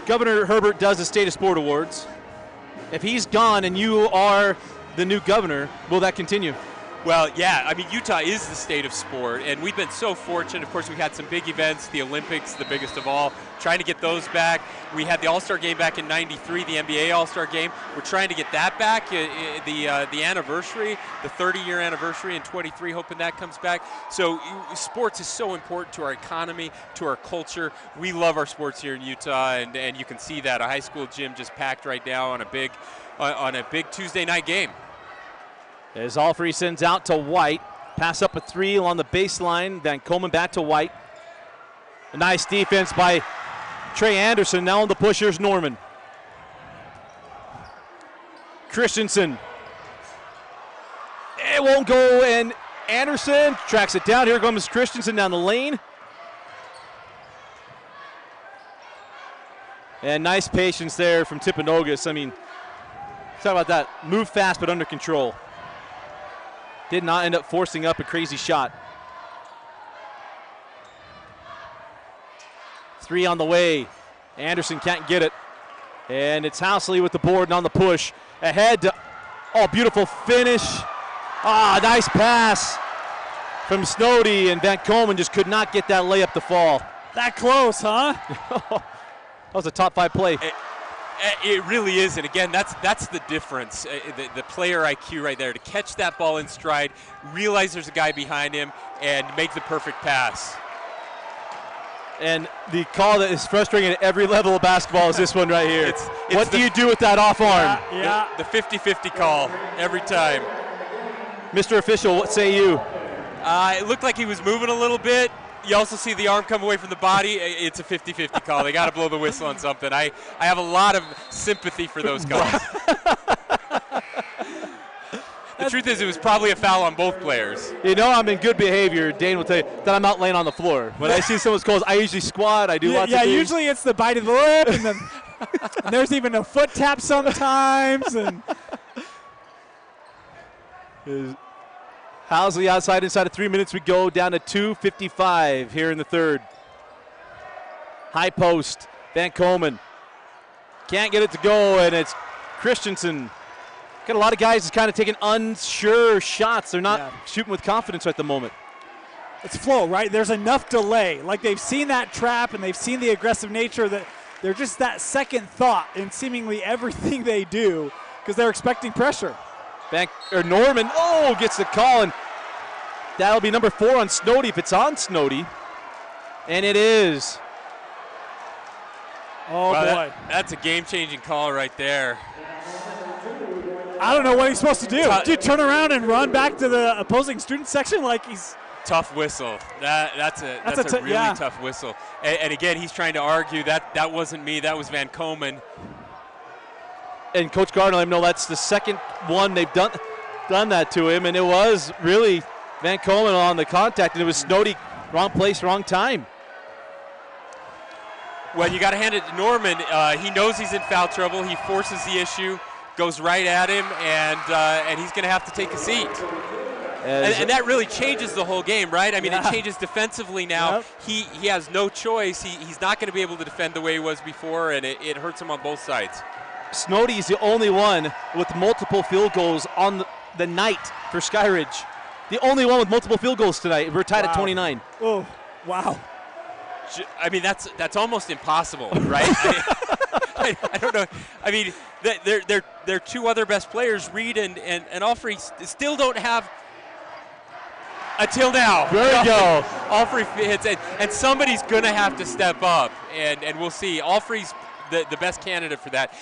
Governor Herbert does the State of Sport Awards. If he's gone and you are the new governor, will that continue? Well, yeah, I mean, Utah is the state of sport, and we've been so fortunate. Of course, we had some big events, the Olympics, the biggest of all, trying to get those back. We had the All-Star game back in '93, the NBA All-Star game. We're trying to get that back, the anniversary, the 30-year anniversary in '23, hoping that comes back. So sports is so important to our economy, to our culture. We love our sports here in Utah, and you can see that. A high school gym just packed right now on a big Tuesday night game. As Alfrey sends out to White. Pass up a three along the baseline. Then Coleman back to White. A nice defense by Trey Anderson. Now on the push, here's Norman. Christensen. It won't go, and Anderson tracks it down. Here comes Christensen down the lane. And nice patience there from Tipanogas. I mean, talk about that. Move fast but under control. Did not end up forcing up a crazy shot. Three on the way. Anderson can't get it. And it's Housley with the board and on the push. Ahead to, beautiful finish. Nice pass from Snowdy, and Van Komen just could not get that layup to fall. That close, huh? That was a top 5 play. It really is, and again, that's the difference. The player IQ right there, to catch that ball in stride, realize there's a guy behind him, and make the perfect pass. And the call that is frustrating at every level of basketball is this one right here. It's what do you do with that off arm? Yeah. The 50-50 call every time. Mr. Official, what say you? It looked like he was moving a little bit. You also see the arm come away from the body. It's a 50-50 call. They got to blow the whistle on something. I have a lot of sympathy for those calls. The truth is, it was probably a foul on both players. You know, I'm in good behavior. Dane will tell you that I'm not laying on the floor. When I see someone's calls, I usually squat. I do lots of things. Yeah, usually it's the bite of the lip, and then and there's even a foot tap sometimes. And Housley outside inside of 3 minutes. We go down to 2:55 here in the third. High post. Van Komen can't get it to go, and it's Christensen. Got a lot of guys kind of taking unsure shots. They're not shooting with confidence at the moment. It's flow, right? There's enough delay. Like they've seen that trap and they've seen the aggressive nature that they're just that second thought in seemingly everything they do because they're expecting pressure. Norman, gets the call, and that'll be number 4 on Snody if it's on Snody. And it is. Oh, boy. That's a game-changing call right there. I don't know what he's supposed to do. Dude, turn around and run back to the opposing student section like he's. Tough whistle. That's a really tough whistle. And again, he's trying to argue that wasn't me. That was Van Komen. And Coach Gardner let him know that's the second one they've done that to him, and it was really Van Komen on the contact, and it was Snody, wrong place, wrong time. Well, you got to hand it to Norman. He knows he's in foul trouble. He forces the issue, goes right at him, and he's going to have to take a seat. And that really changes the whole game, right? I mean, it changes defensively now. Yep. He has no choice. He's not going to be able to defend the way he was before, and it hurts him on both sides. Snody is the only one with multiple field goals on the night for Skyridge. The only one with multiple field goals tonight. We're tied at 29. Oh, wow. I mean, that's almost impossible, right? I don't know. I mean, their two other best players, Reed and Alfrey, still don't have until now. There you go. Alfrey hits it, and somebody's going to have to step up, and we'll see. Alfrey's the best candidate for that.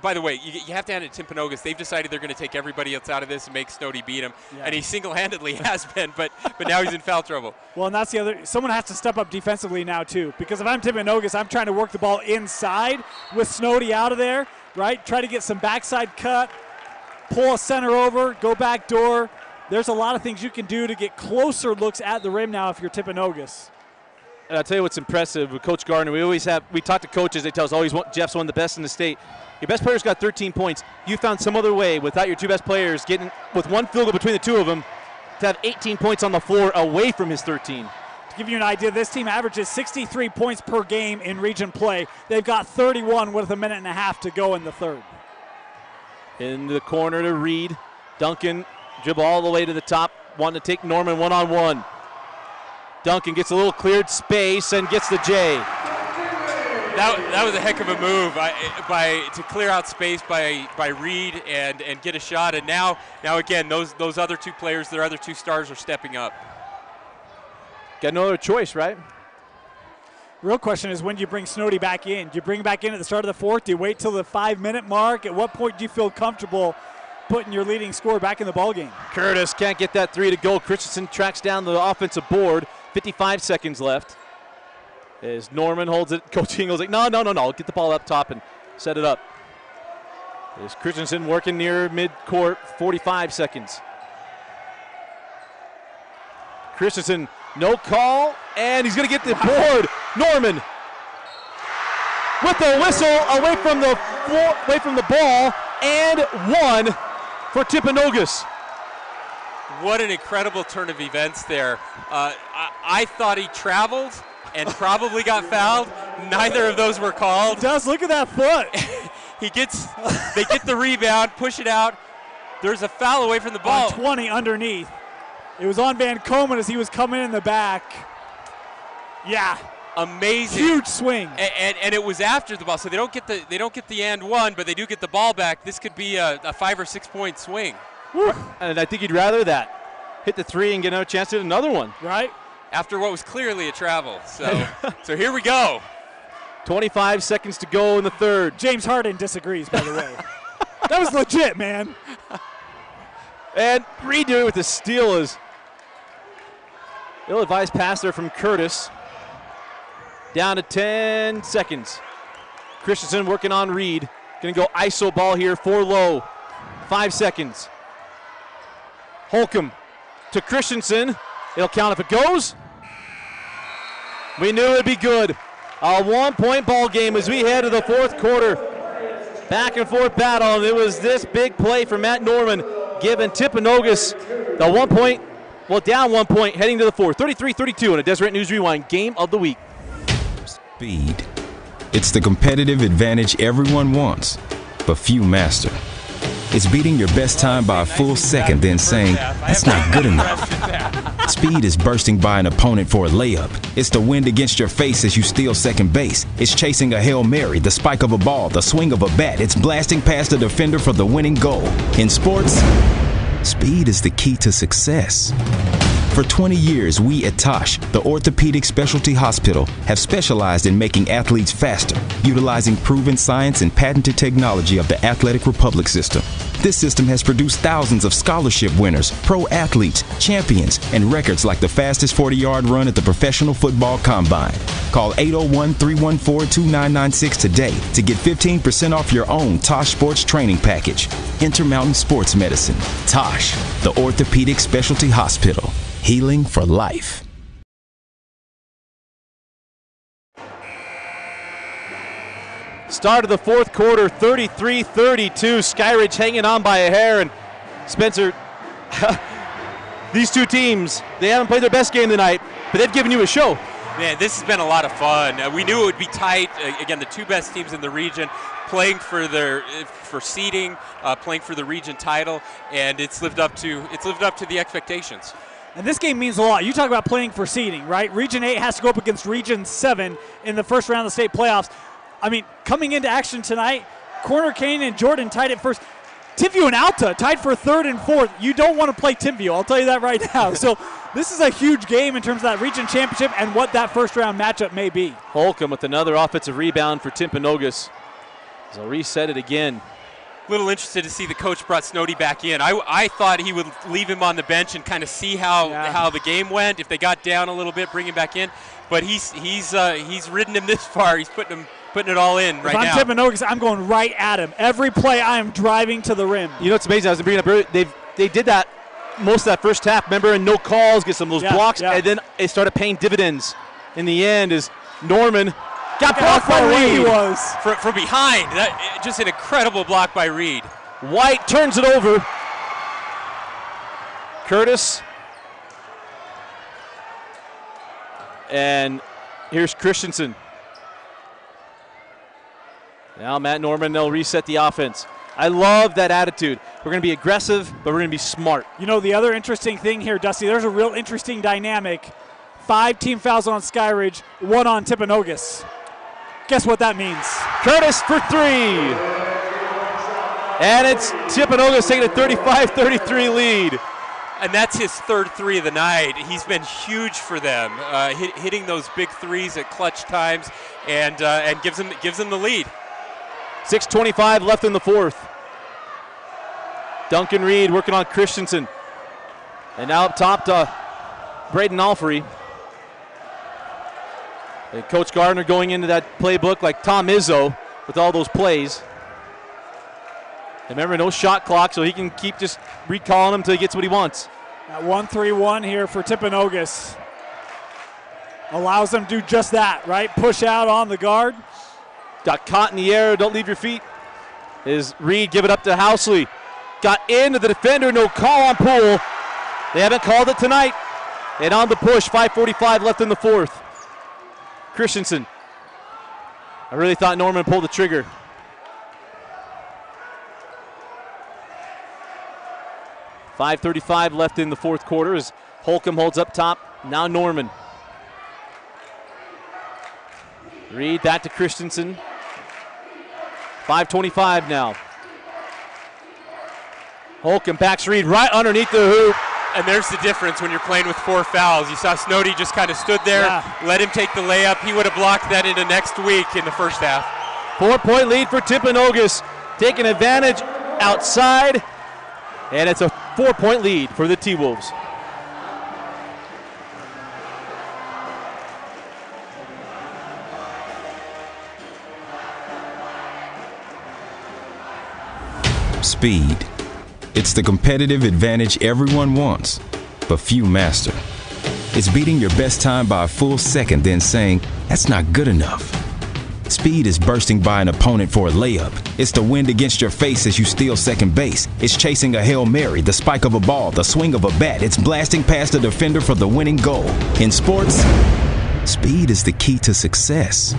By the way, you have to hand it to Timpanogos. They've decided they're going to take everybody else out of this and make Snody beat him, and he single-handedly has been, but now he's in foul trouble. Well, and that's the other. Someone has to step up defensively now, too, because if I'm Timpanogos, I'm trying to work the ball inside with Snody out of there, right? Try to get some backside cut, pull a center over, go back door. There's a lot of things you can do to get closer looks at the rim now if you're Timpanogos. And I'll tell you what's impressive with Coach Gardner. We talk to coaches. They tell us, Jeff's one of the best in the state. Your best player's got 13 points. You found some other way without your two best players getting, with one field goal between the two of them, to have 18 points on the floor away from his 13. To give you an idea, this team averages 63 points per game in region play. They've got 31 with a minute and a half to go in the third. In the corner to Reed. Duncan dribble all the way to the top, wanting to take Norman one-on-one. Duncan gets a little cleared space and gets the J. That was a heck of a move to clear out space by Reed and get a shot. And now again, those other two players, their other two stars, are stepping up. Got no other choice, right? Real question is, when do you bring Snody back in? Do you bring him back in at the start of the fourth? Do you wait till the 5-minute mark? At what point do you feel comfortable putting your leading scorer back in the ballgame? Curtis can't get that three to go. Christensen tracks down the offensive board. 55 seconds left. As Norman holds it, Coach Ingles like, no. Get the ball up top and set it up. As Christensen working near mid-court, 45 seconds. Christensen, no call, and he's going to get the board. Norman with the whistle away from the ball, and one for Timpanogos. What an incredible turn of events there. I thought he traveled and probably got fouled. Neither of those were called. It does. Look at that foot. They get the rebound, push it out. There's a foul away from the ball. On 20 underneath. It was on Van Komen as he was coming in the back. Yeah. Amazing. Huge swing. And it was after the ball, so they don't get the and one, but they do get the ball back. This could be a 5 or 6 point swing. Woo. And I think he'd rather that. Hit the three and get another chance at another one. Right. After what was clearly a travel. So here we go. 25 seconds to go in the third. James Harden disagrees, by the way. That was legit, man. And redo it with the steal is ill-advised pass there from Curtis. Down to 10 seconds. Christensen working on Reed. Going to go ISO ball here, 4 low. 5 seconds. Holcomb to Christensen. It'll count if it goes. We knew it'd be good. A 1-point ball game as we head to the fourth quarter. Back and forth battle, and it was this big play for Matt Norman giving Timpanogos the 1 point, well, down 1 point, heading to the fourth. 33-32 on a Deseret News Rewind game of the week. Speed. It's the competitive advantage everyone wants, but few master. It's beating your best time by a full second, then saying, that's not good enough. Speed is bursting by an opponent for a layup. It's the wind against your face as you steal second base. It's chasing a Hail Mary, the spike of a ball, the swing of a bat. It's blasting past a defender for the winning goal. In sports, speed is the key to success. For 20 years, we at Tosh, the orthopedic specialty hospital, have specialized in making athletes faster, utilizing proven science and patented technology of the Athletic Republic system. This system has produced thousands of scholarship winners, pro athletes, champions, and records like the fastest 40-yard run at the Professional Football Combine. Call 801-314-2996 today to get 15% off your own Tosh Sports Training Package. Intermountain Sports Medicine. Tosh, the orthopedic specialty hospital. Healing for life. Start of the fourth quarter, 33-32. Skyridge hanging on by a hair. And Spencer, these two teams, they haven't played their best game tonight, but they've given you a show. Man, this has been a lot of fun. We knew it would be tight. Again, the two best teams in the region playing for seeding, playing for the region title, and it's lived up to the expectations. And this game means a lot. You talk about playing for seeding, right? Region 8 has to go up against Region 7 in the first round of the state playoffs. I mean, coming into action tonight, Corner Kane and Jordan tied at first. Timpview and Alta tied for third and fourth. You don't want to play Timpview, I'll tell you that right now. So this is a huge game in terms of that region championship and what that first round matchup may be. Holcomb with another offensive rebound for Timpanogos. They'll reset it again. Little interested to see the coach brought Snowdy back in. I thought he would leave him on the bench and kind of see how the game went. If they got down a little bit, bring him back in. But he's ridden him this far. He's putting it all in right now. If I'm Timpanogos, I'm going right at him. Every play, I am driving to the rim. You know what's amazing? I was bringing up earlier, they did that most of that first half. Remember, and no calls, get some of those blocks, and then it started paying dividends. In the end, is Norman. Got blocked by Reed. He was. From behind. Just an incredible block by Reed. White turns it over. Curtis. And here's Christensen. Now Matt Norman, they'll reset the offense. I love that attitude. We're going to be aggressive, but we're going to be smart. You know, the other interesting thing here, Dusty, there's a real interesting dynamic. 5 team fouls on Skyridge, 1 on Timpanogos. Guess what that means? Curtis for 3. And it's Timpanogos taking a 35-33 lead. And that's his third 3 of the night. He's been huge for them, hitting those big 3s at clutch times, and gives them the lead. 6:25 left in the fourth. Duncan Reed working on Christensen. And now up top to Braden Alfrey. And Coach Gardner going into that playbook like Tom Izzo with all those plays. And remember, no shot clock, so he can keep just recalling him until he gets what he wants. That 1-3-1 here for Timpanogos allows them to do just that, right? Push out on the guard. Got caught in the air, don't leave your feet. Is Reed give it up to Housley. Got into the defender, no call on Poole. They haven't called it tonight. And on the push, 5:45 left in the fourth. Christensen. I really thought Norman pulled the trigger. .535 left in the fourth quarter as Holcomb holds up top. Now Norman. Reed back to Christensen. 5:25 now. Holcomb backs Reed right underneath the hoop. And there's the difference when you're playing with 4 fouls. You saw Snowdy just kind of stood there, let him take the layup. He would have blocked that into next week in the first half. 4-point lead for Timpanogos, taking advantage outside. And it's a 4-point lead for the T-Wolves. Speed. It's the competitive advantage everyone wants, but few master. It's beating your best time by a full second, then saying, that's not good enough. Speed is bursting by an opponent for a layup. It's the wind against your face as you steal second base. It's chasing a Hail Mary, the spike of a ball, the swing of a bat. It's blasting past a defender for the winning goal. In sports, speed is the key to success.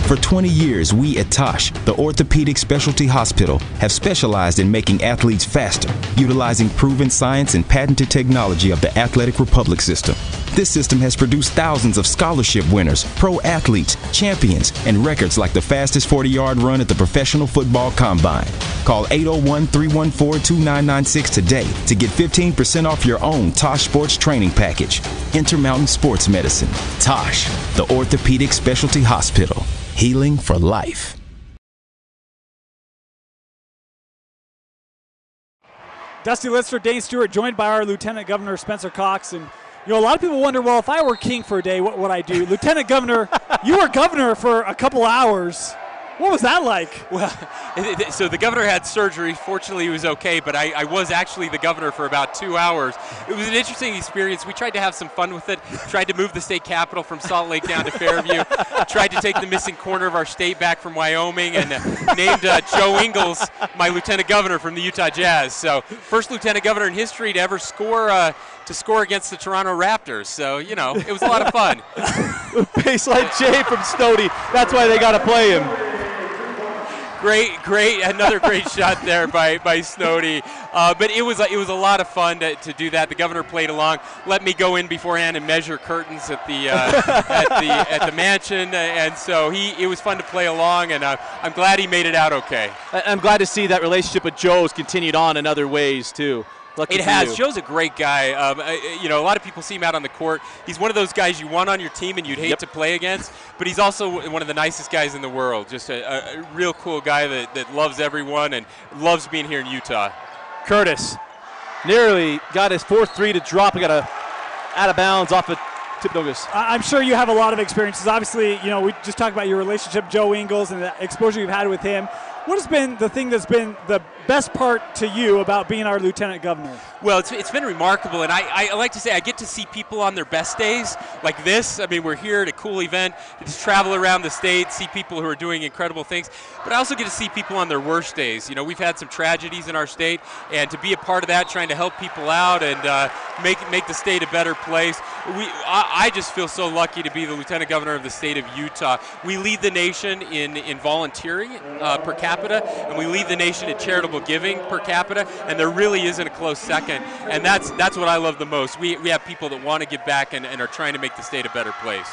For 20 years, we at Tosh, the orthopedic specialty hospital, have specialized in making athletes faster, utilizing proven science and patented technology of the Athletic Republic system. This system has produced thousands of scholarship winners, pro athletes, champions, and records like the fastest 40-yard run at the Professional Football Combine. Call 801-314-2996 today to get 15% off your own Tosh Sports Training Package. Intermountain Sports Medicine. Tosh, the orthopedic specialty hospital. Healing for life. Dusty Lister, Dane Stewart, joined by our Lieutenant Governor Spencer Cox. And, you know, a lot of people wonder, well, if I were king for a day, what would I do? Lieutenant Governor, you were governor for a couple hours. What was that like? Well, so the governor had surgery. Fortunately, he was okay, but I was actually the governor for about 2 hours. It was an interesting experience. We tried to have some fun with it, tried to move the state capitol from Salt Lake down to Fairview, tried to take the missing corner of our state back from Wyoming, and named Joe Ingles my lieutenant governor from the Utah Jazz. So first lieutenant governor in history to ever score against the Toronto Raptors. So, you know, it was a lot of fun. Baseline Jay from Snowdy. That's why they got to play him. Great, another great shot there by Snowdy. But it was a lot of fun to do that. The governor played along, let me go in beforehand and measure curtains at the at the mansion, and so it was fun to play along, and I'm glad he made it out okay. I'm glad to see that relationship with Joe's continued on in other ways too. Lucky it has. Joe's a great guy. You know, a lot of people see him out on the court. He's one of those guys you want on your team and you'd hate to play against, but he's also one of the nicest guys in the world. Just a real cool guy that loves everyone and loves being here in Utah. Curtis nearly got his fourth three to drop. He got out of bounds off a tip notice. I'm sure you have a lot of experiences. Obviously, you know, we just talked about your relationship, Joe Ingles, and the exposure you've had with him. What has been the thing that's been the best part to you about being our lieutenant governor? Well, it's been remarkable, and I like to say I get to see people on their best days like this. I mean, we're here at a cool event, just travel around the state, see people who are doing incredible things, but I also get to see people on their worst days. You know, we've had some tragedies in our state, and to be a part of that, trying to help people out and make the state a better place. I just feel so lucky to be the lieutenant governor of the state of Utah. We lead the nation in volunteering per capita, and we lead the nation in charitable giving per capita, and there really isn't a close second. And that's what I love the most. We have people that want to give back and are trying to make the state a better place.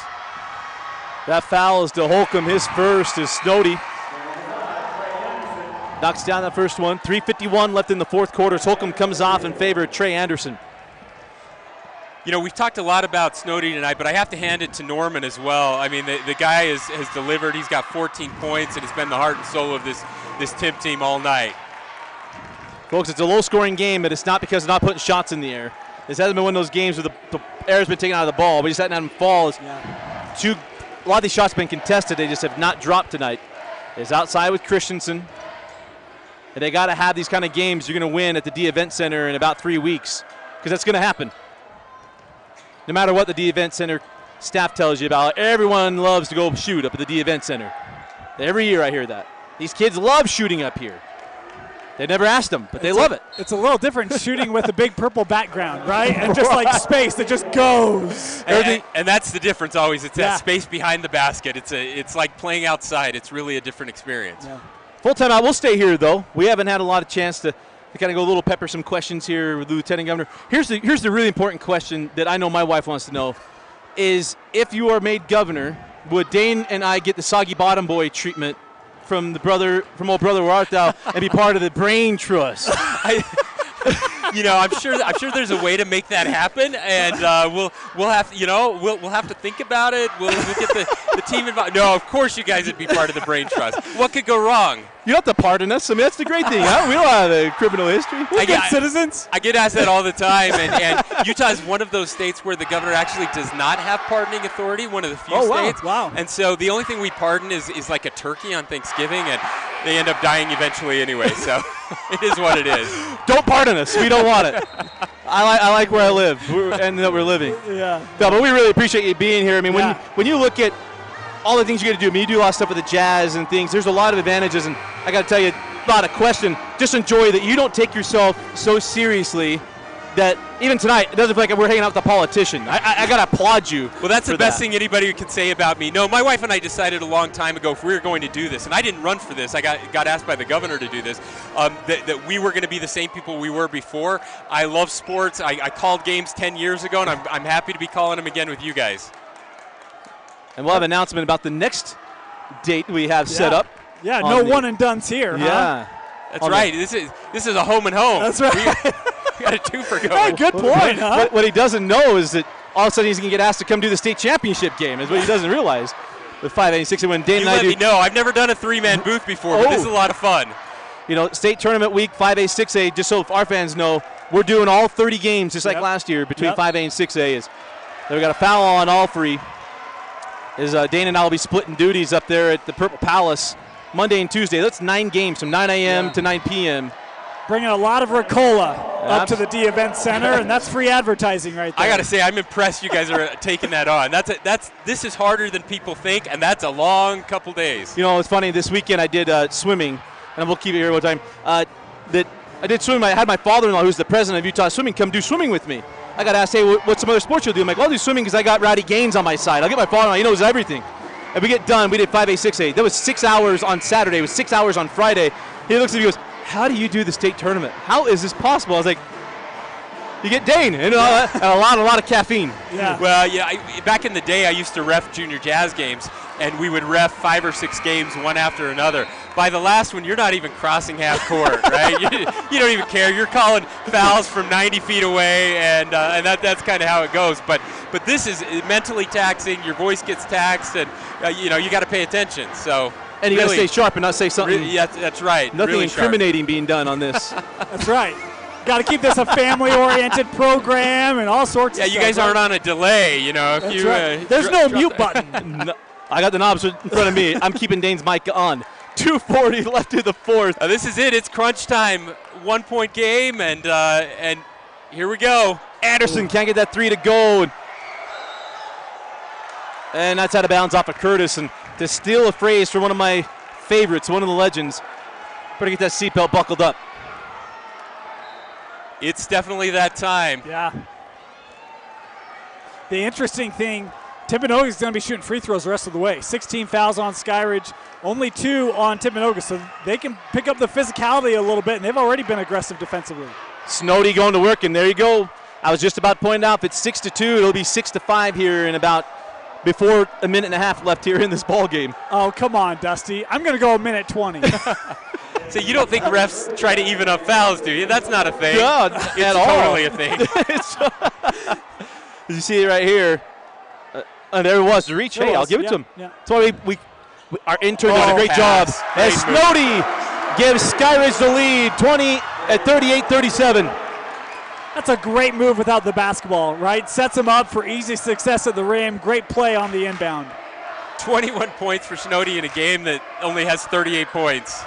That foul is to Holcomb. His first is Snowdy. Knocks down that first one. 3:51 left in the fourth quarter. Holcomb comes off in favor of Trey Anderson. You know, we've talked a lot about Snowdy tonight, but I have to hand it to Norman as well. I mean, the guy has delivered. He's got 14 points and has been the heart and soul of this Timp team all night. Folks, it's a low-scoring game, but it's not because they're not putting shots in the air. This hasn't been one of those games where the air's been taken out of the ball. We just haven't had them fall. A lot of these shots have been contested. They just have not dropped tonight. It's outside with Christensen. And they got to have these kind of games you're going to win at the D Event Center in about 3 weeks, because that's going to happen. No matter what the D Event Center staff tells you about, everyone loves to go shoot up at the D Event Center. Every year I hear that. These kids love shooting up here. They never asked them, but they love it. It's a little different shooting with a big purple background, right? And just like space that just goes. And that's the difference always. It's that space behind the basket. It's like playing outside. It's really a different experience. Yeah. Full time out. We'll stay here, though. We haven't had a lot of chance to kind of go a little pepper some questions here with the Lieutenant Governor. Here's the really important question that I know my wife wants to know is, if you are made governor, would Dane and I get the soggy bottom boy treatment from old brother Where Art Thou and be part of the brain trust? You know, I'm sure there's a way to make that happen, and we'll have to think about it. We'll get the team involved. No, of course you guys would be part of the brain trust. What could go wrong? You don't have to pardon us. I mean, that's the great thing, huh? We don't have a criminal history. We're good citizens. I get asked that all the time, and Utah is one of those states where the governor actually does not have pardoning authority, one of the few states. Wow. And so the only thing we pardon is like a turkey on Thanksgiving, and they end up dying eventually anyway. So it is what it is. Don't pardon us. We don't want it. I like where I live and that we're living. Yeah. No, but we really appreciate you being here. I mean, Yeah. when you look at all the things you got to do, I mean, you do a lot of stuff with the Jazz and things. There's a lot of advantages, and I got to tell you, not a question. Just enjoy that you don't take yourself so seriously that even tonight it doesn't feel like we're hanging out with a politician. I got to applaud you. Well, that's the for best that. thing anybody can say about me. No, my wife and I decided a long time ago if we were going to do this, and I didn't run for this. I got asked by the governor to do this, that we were going to be the same people we were before. I love sports. I called games 10 years ago, and I'm happy to be calling them again with you guys. And we'll have an announcement about the next date we have set up. Yeah, no one and dones here. Yeah. Huh? That's right. This is a home and home. That's right. We got a twofer going. Hey, good point, huh? What he doesn't know is that all of a sudden he's going to get asked to come do the state championship game. Is what he doesn't realize. With 586, when Dane You and I let do. me know. I've never done a three-man booth before, but this is a lot of fun. You know, state tournament week, 5A, 6A, just so our fans know, we're doing all 30 games just like last year between 5A and 6A. We got a foul on all three. Dane and I will be splitting duties up there at the Purple Palace Monday and Tuesday. That's 9 games from 9 a.m. to 9 p.m. Bringing a lot of Ricola up to the D Event Center, and that's free advertising right there. I got to say, I'm impressed you guys are taking that on. This is harder than people think, and that's a long couple days. You know, it's funny. This weekend I did swimming, and we'll keep it here one time. I did swimming. I had my father-in-law, who's the president of Utah Swimming, come do swimming with me. I got asked, hey, what's some other sports you'll do? I'm like, well, I'll do swimming because I got Rowdy Gaines on my side. I'll get my father-in-law. He knows everything. And we get done. We did 5A, 6A. That was 6 hours on Saturday. It was 6 hours on Friday. He looks at me and goes, how do you do the state tournament? How is this possible? I was like, you get Dane and a lot of caffeine. Yeah. Well, yeah. Back in the day, I used to ref junior Jazz games, and we would ref 5 or 6 games one after another. By the last one, you're not even crossing half court, right? You don't even care. You're calling fouls from 90 feet away, and that's kind of how it goes. But this is mentally taxing. Your voice gets taxed, and you got to pay attention. So. And you got to stay sharp and not say something. Yeah, that's right. Nothing really incriminating sharp. being done on this. That's right. Got to keep this a family-oriented program and all sorts of stuff. Yeah, you guys aren't on a delay, If That's you, right. There's no mute button. No, I got the knobs in front of me. I'm keeping Dane's mic on. 2:40 left in the fourth. This is it. It's crunch time. 1-point game, and here we go. Anderson can't get that 3 to go. And that's out of bounds off of Curtis. And to steal a phrase from one of my favorites, one of the legends, better get that seatbelt buckled up. It's definitely that time. Yeah. The interesting thing, Timpanogos is going to be shooting free throws the rest of the way. 16 fouls on Skyridge, only 2 on Timpanogos, so they can pick up the physicality a little bit, and they've already been aggressive defensively. Snowdy going to work, and there you go. I was just about to point out, if it's 6-2, it'll be 6-5 here in about before a minute and a half left here in this ball game. Oh, come on, Dusty. I'm going to go a minute 20. So you don't think refs try to even up fouls, do you? That's not a thing. No, it's at all. totally a thing. You see it right here. And there it was. The reach. There Hey, was, I'll give it yeah, to him. yeah. That's why we our intern did a great pass. job. As Great move. Snowdy gives Skyridge the lead, 38-37. That's a great move without the basketball, right? Sets him up for easy success at the rim. Great play on the inbound. 21 points for Snowdy in a game that only has 38 points.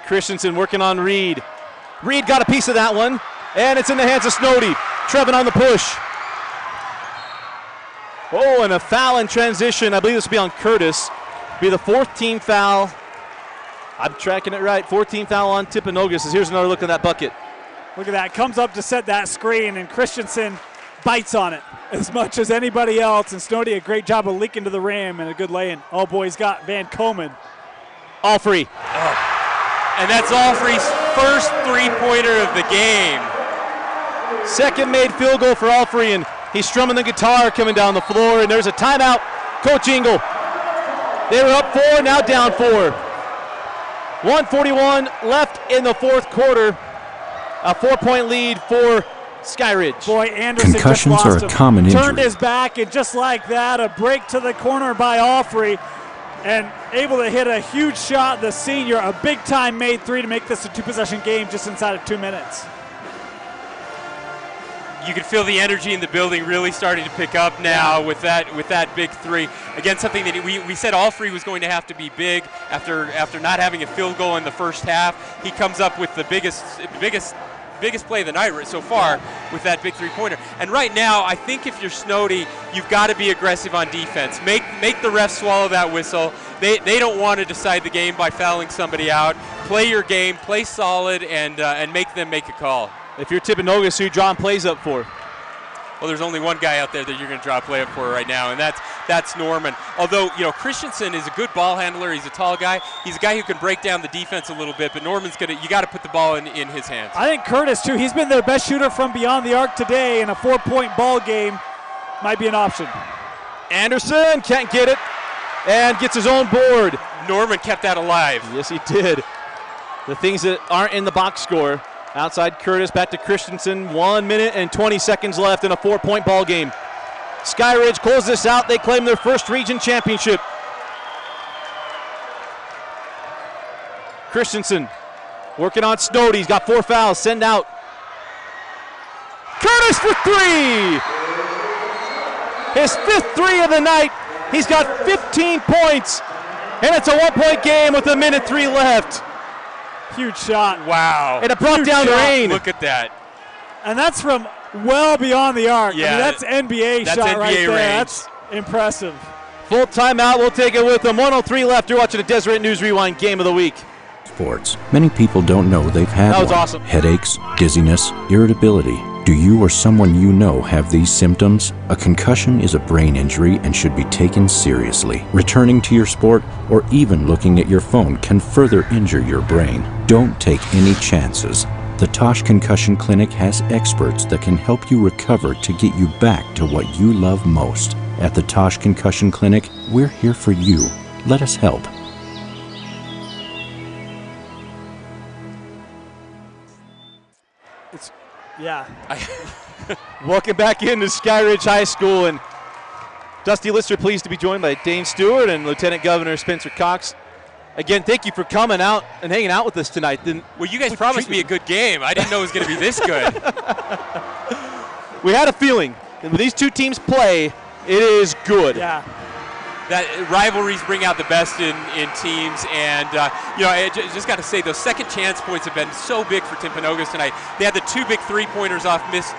Christensen working on Reed. Reed got a piece of that one, and it's in the hands of Snowdy. Trevin on the push. Oh, and a foul in transition. I believe this will be on Curtis. Be the 4th team foul. I'm tracking it right. 14th foul on Timpanogos. Here's another look at that bucket. Look at that. Comes up to set that screen, and Christensen bites on it as much as anybody else. And Snowdy, a great job of leaking to the rim and a good lay-in. Oh, boy, he's got Van Komen. All free. And that's Alfrey's first three-pointer of the game. Second made field goal for Alfrey, and he's strumming the guitar coming down the floor, and there's a timeout. Coach Engel. They were up 4, now down 4. 1:41 left in the fourth quarter. A 4-point lead for Skyridge. Boy, Anderson Concussions just lost are a him. common Turned injury. his back, and just like that, a break to the corner by Alfrey, and able to hit a huge shot, the senior, a big-time made 3 to make this a 2-possession game just inside of 2 minutes. You can feel the energy in the building really starting to pick up now with that big three. Again, something that we said Allfrey was going to have to be big after not having a field goal in the first half. He comes up with the biggest play of the night so far with that big three-pointer. And right now, I think if you're Snowdy, you've got to be aggressive on defense. Make the refs swallow that whistle. They don't want to decide the game by fouling somebody out. Play your game, play solid, and make them make a call. If you're Timpanogos, who you drawing plays up for? Well, there's only one guy out there that you're going to draw a play up for right now, and that's Norman. Although, Christensen is a good ball handler. He's a tall guy. He's a guy who can break down the defense a little bit, but Norman's you got to put the ball in his hands. I think Curtis, too. He's been their best shooter from beyond the arc today, and a 4-point ball game might be an option. Anderson can't get it and gets his own board. Norman kept that alive. Yes, he did. The things that aren't in the box score. Outside Curtis, back to Christensen. 1 minute and 20 seconds left in a 4-point ball game. Skyridge closes this out. They claim their first region championship. Christensen working on Snowdy. He's got 4 fouls. Send out. Curtis for 3. His 5th 3 of the night. He's got 15 points. And it's a 1-point game with 1:03 left. Huge shot. Wow. And it brought down the rain. Look at that. And that's from well beyond the arc. Yeah, I mean, that's NBA shot NBA right there. range. That's impressive. Full timeout. We'll take it with them. 1:03 left. You're watching the Deseret News Rewind Game of the Week. Sports. Many people don't know they've had That was one. awesome. Headaches, dizziness, irritability. Do you or someone you know have these symptoms? A concussion is a brain injury and should be taken seriously. Returning to your sport or even looking at your phone can further injure your brain. Don't take any chances. The Tosh Concussion Clinic has experts that can help you recover to get you back to what you love most. At the Tosh Concussion Clinic, we're here for you. Let us help. Yeah. Welcome back into Skyridge High School, and Dusty Lister pleased to be joined by Dane Stewart and Lieutenant Governor Spencer Cox. Again, thank you for coming out and hanging out with us tonight. Well, you guys promised me a good game. I didn't know it was going to be this good. We had a feeling that when these two teams play, it is good. Yeah. That rivalries bring out the best in teams, and I just got to say those second chance points have been so big for Timpanogos tonight. They had the 2 big 3-pointers off missed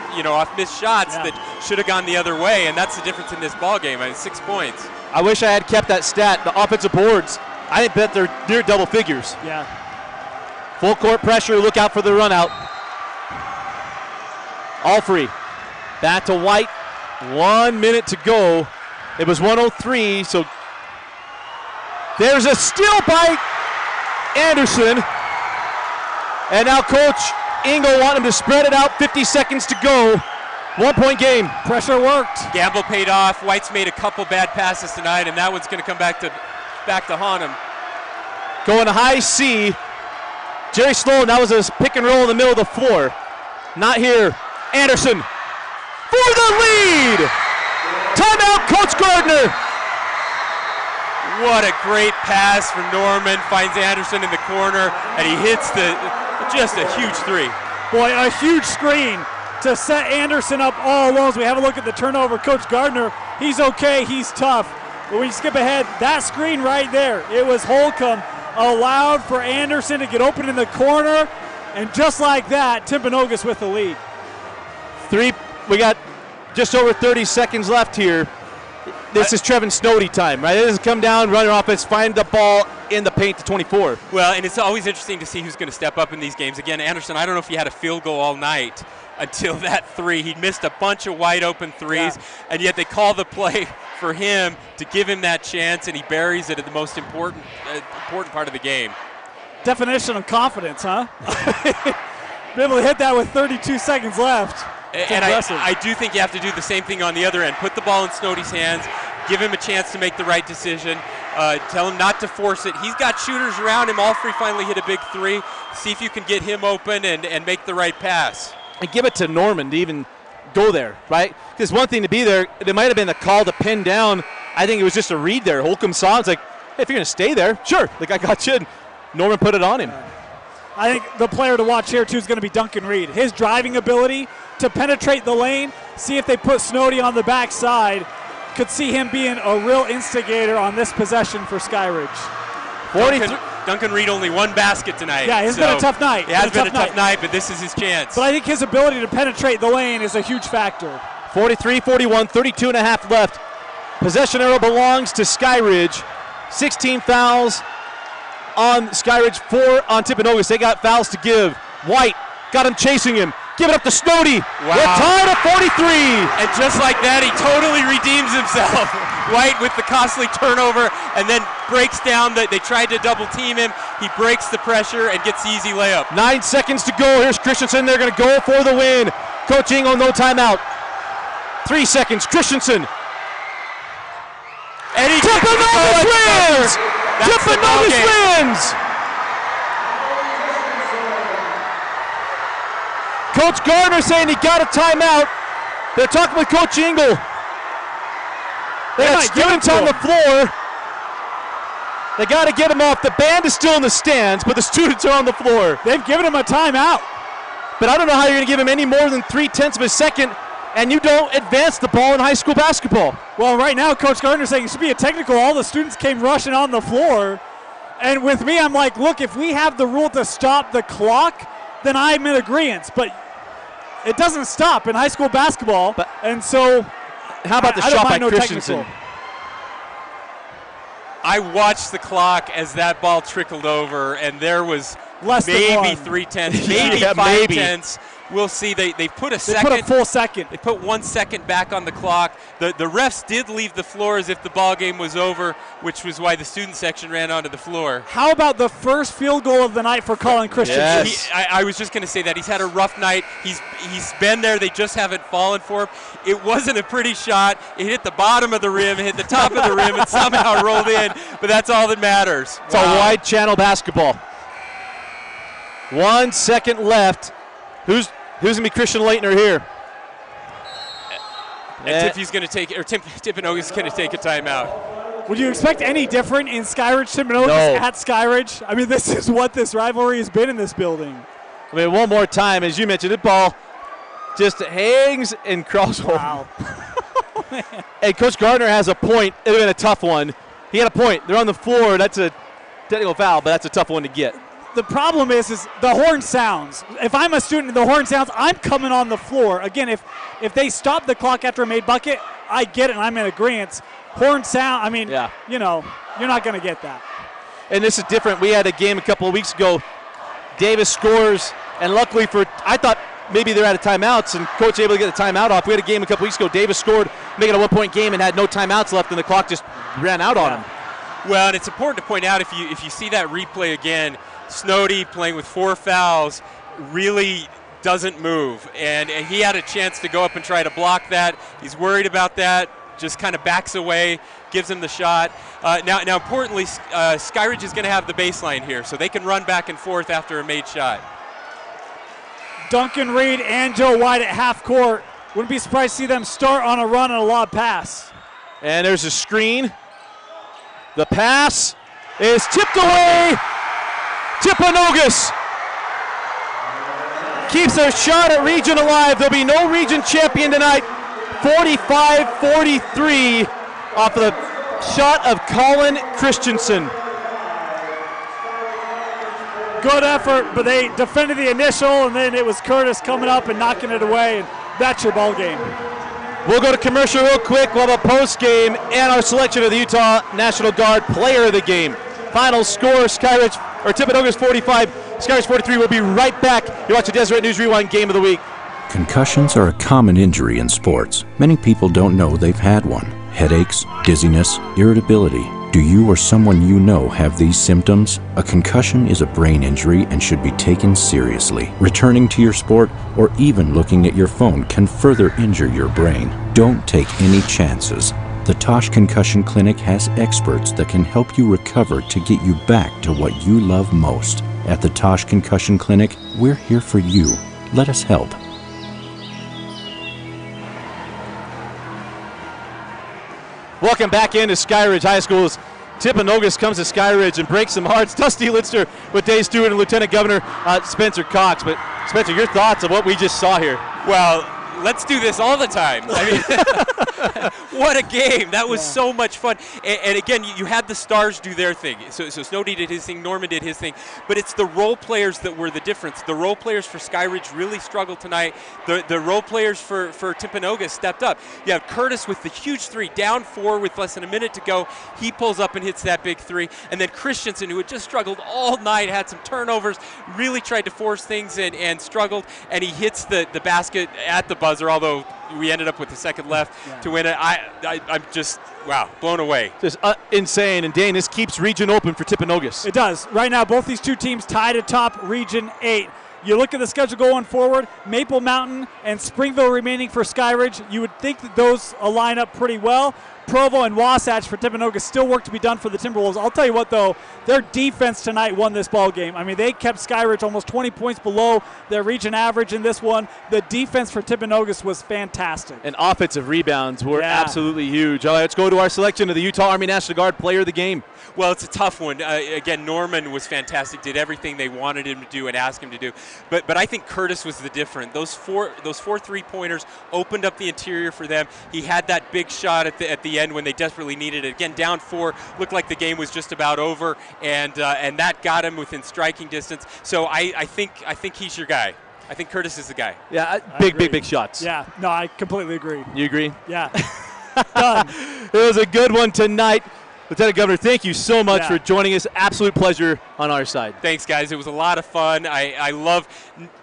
shots that should have gone the other way, and that's the difference in this ball game. 6 points. I wish I had kept that stat. The offensive boards, I bet they're near double figures. Yeah. Full court pressure. Look out for the run out. Allfrey back to White. 1 minute to go. It was 1:03, so there's a steal by Anderson. And now Coach Engel wanting him to spread it out, 50 seconds to go. 1-point game. Pressure worked. Gamble paid off. White's made a couple bad passes tonight, and that one's going to come back to haunt him. Going to high C. Jerry Sloan, that was a pick and roll in the middle of the floor. Not here. Anderson for the lead. Timeout, Coach Gardner. What a great pass from Norman. Finds Anderson in the corner, and he hits just a huge 3. Boy, a huge screen to set Anderson up all alone. As we have a look at the turnover, Coach Gardner, he's okay, he's tough. But when you skip ahead, that screen right there, it was Holcomb, allowed for Anderson to get open in the corner, and just like that, Timpanogos with the lead. We got just over 30 seconds left here. This is Trevin Snowdy time, right? It doesn't come down, run your offense, find the ball in the paint to 24. Well, and it's always interesting to see who's going to step up in these games. Again, Anderson, I don't know if he had a field goal all night until that 3. He missed a bunch of wide open 3s, and yet they call the play for him to give him that chance, and he buries it at the most important part of the game. Definition of confidence, huh? Be able to hit that with 32 seconds left. And I do think you have to do the same thing on the other end. Put the ball in Snowdy's hands, give him a chance to make the right decision, tell him not to force it. He's got shooters around him. Allfrey finally hit a big 3. See if you can get him open and make the right pass. And give it to Norman to even go there, right? Because one thing to be there, there might have been a call to pin down. I think it was just a read there. Holcomb saw it. It's like, hey, if you're going to stay there, sure. Like, I got you. And Norman put it on him. I think the player to watch here, too, is going to be Duncan Reed. His driving ability to penetrate the lane, see if they put Snowdy on the backside. Could see him being a real instigator on this possession for Skyridge. Duncan Reed only one basket tonight. Yeah, it's been a tough night. It has been a tough night, but this is his chance. But I think his ability to penetrate the lane is a huge factor. 43-41, 32 and a half left. Possession arrow belongs to Skyridge. 16 fouls on Skyridge, 4 on Timpanogos. They got fouls to give. White got him chasing him. Give it up to Snowdy. Wow. We're tied at 43. And just like that, he totally redeems himself. White with the costly turnover and then breaks down. They tried to double team him. He breaks the pressure and gets the easy layup. 9 seconds to go. Here's Christensen. They're going to go for the win. Coach Engel, no timeout. 3 seconds. Christensen. And he Timpanogos wins! Timpanogos wins! Coach Gardner saying he got a timeout. They're talking with Coach Engel. They got students on the floor. They got to get him off. The band is still in the stands, but the students are on the floor. They've given him a timeout. But I don't know how you're going to give him any more than 0.3 of a second, and you don't advance the ball in high school basketball. Well, right now, Coach Gardner's saying it should be a technical. All the students came rushing on the floor. And with me, I'm like, look, if we have the rule to stop the clock, then I'm in agreement. But it doesn't stop in high school basketball. And so, how about the shot by Christensen? Technical. I watched the clock as that ball trickled over, and there was maybe 3/10, maybe 5/10. We'll see. They put a second. They put a full second. They put 1 second back on the clock. The refs did leave the floor as if the ball game was over, which was why the student section ran onto the floor. How about the first field goal of the night for Colin Christensen? Yes. I was just going to say that. He's had a rough night. He's been there. They just haven't fallen for him. It wasn't a pretty shot. It hit the bottom of the rim, it hit the top of the rim, and somehow rolled in. But that's all that matters. It's a wide channel basketball. 1 second left. Who's going to be Christian Leitner here? And Tiffy's going to take, or Timpanogos is going to take a timeout. Would you expect any different in Skyridge Timpanogos at Skyridge? I mean, this is what this rivalry has been in this building. I mean, one more time, as you mentioned, the ball just hangs and crawls home. Wow. And Coach Gardner has a point. It would have been a tough one. He had a point. They're on the floor. That's a technical foul, but that's a tough one to get. The problem is the horn sounds. If I'm a student and the horn sounds, I'm coming on the floor. Again, if they stop the clock after a made bucket, I get it and I'm in agreement. Horn sound, I mean, you know, you're not going to get that. And this is different. We had a game a couple of weeks ago. Davis scores, and luckily I thought maybe they're out of timeouts, and Coach able to get the timeout off. We had a game a couple weeks ago. Davis scored, making a 1-point game, and had no timeouts left, and the clock just ran out on him. Well, and it's important to point out, if you see that replay again, Snowdy playing with 4 fouls really doesn't move, and he had a chance to go up and try to block that. He's worried about that, just kind of backs away, gives him the shot. Now importantly, Skyridge is going to have the baseline here, so they can run back and forth after a made shot. Duncan Reed and Joe White at half court. Wouldn't be surprised to see them start on a run and a lob pass. And there's a screen. The pass is tipped away. Timpanogos keeps their shot at region alive. There'll be no region champion tonight. 45-43 off of the shot of Colin Christensen. Good effort, but they defended the initial, and then it was Curtis coming up and knocking it away, and that's your ball game. We'll go to commercial real quick. We'll have a post game and our selection of the Utah National Guard player of the game. Final score, Timpanogos 45, Skyridge 43. We'll be right back. You're watching Deseret News Rewind Game of the Week. Concussions are a common injury in sports. Many people don't know they've had one. Headaches, dizziness, irritability. Do you or someone you know have these symptoms? A concussion is a brain injury and should be taken seriously. Returning to your sport or even looking at your phone can further injure your brain. Don't take any chances. The Tosh Concussion Clinic has experts that can help you recover to get you back to what you love most. At the Tosh Concussion Clinic, we're here for you. Let us help. Welcome back into Skyridge High School's Timpanogos comes to Skyridge and breaks some hearts. Dusty Litster with Dave Stewart and Lieutenant Governor Spencer Cox. But Spencer, your thoughts on what we just saw here? Well, let's do this all the time. I mean, what a game. That was so much fun. And again, you had the stars do their thing. So Snowdy did his thing, Norman did his thing. But it's the role players that were the difference. The role players for Skyridge really struggled tonight. The role players for Timpanogos stepped up. You have Curtis with the huge three, down 4 with less than a minute to go. He pulls up and hits that big 3. And then Christensen, who had just struggled all night, had some turnovers, really tried to force things and struggled. And he hits the basket at the buzzer, although we ended up with the second left to win it. I'm just, wow, blown away. Just insane. And Dane, this keeps region open for Timpanogos. It does. Right now, both these two teams tied atop Region 8. You look at the schedule going forward, Maple Mountain and Springville remaining for Skyridge. You would think that those align up pretty well. Provo and Wasatch for Timpanogos, still work to be done for the Timberwolves. I'll tell you what, though, their defense tonight won this ball game. I mean, they kept Skyridge almost 20 points below their region average in this one. The defense for Timpanogos was fantastic. And offensive rebounds were absolutely huge. All right, let's go to our selection of the Utah Army National Guard Player of the Game. Well, it's a tough one. Again, Norman was fantastic, did everything they wanted him to do and asked him to do. But I think Curtis was the different. Those four 3-pointers opened up the interior for them. He had that big shot at the end when they desperately needed it. Again, down 4, looked like the game was just about over, and that got him within striking distance. So I think he's your guy. I think Curtis is the guy. Yeah, big shots. Yeah, no, I completely agree. You agree? Yeah. Done. It was a good one tonight. Lieutenant Governor, thank you so much for joining us. Absolute pleasure on our side. Thanks, guys. It was a lot of fun. I love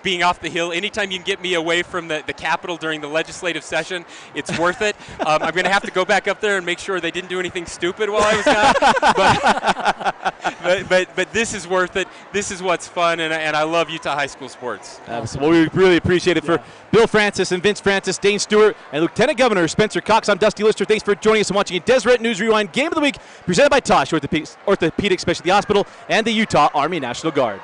being off the Hill. Anytime you can get me away from the Capitol during the legislative session, it's worth it. I'm going to have to go back up there and make sure they didn't do anything stupid while I was gone. But this is worth it. This is what's fun, and I love Utah high school sports. Absolutely. Well, we really appreciate it. For Bill Francis and Vince Francis, Dane Stewart, and Lieutenant Governor Spencer Cox, I'm Dusty Lister. Thanks for joining us and watching a Deseret News Rewind Game of the Week presented by Tosh Orthopedic Specialty Hospital and the Utah Army National Guard.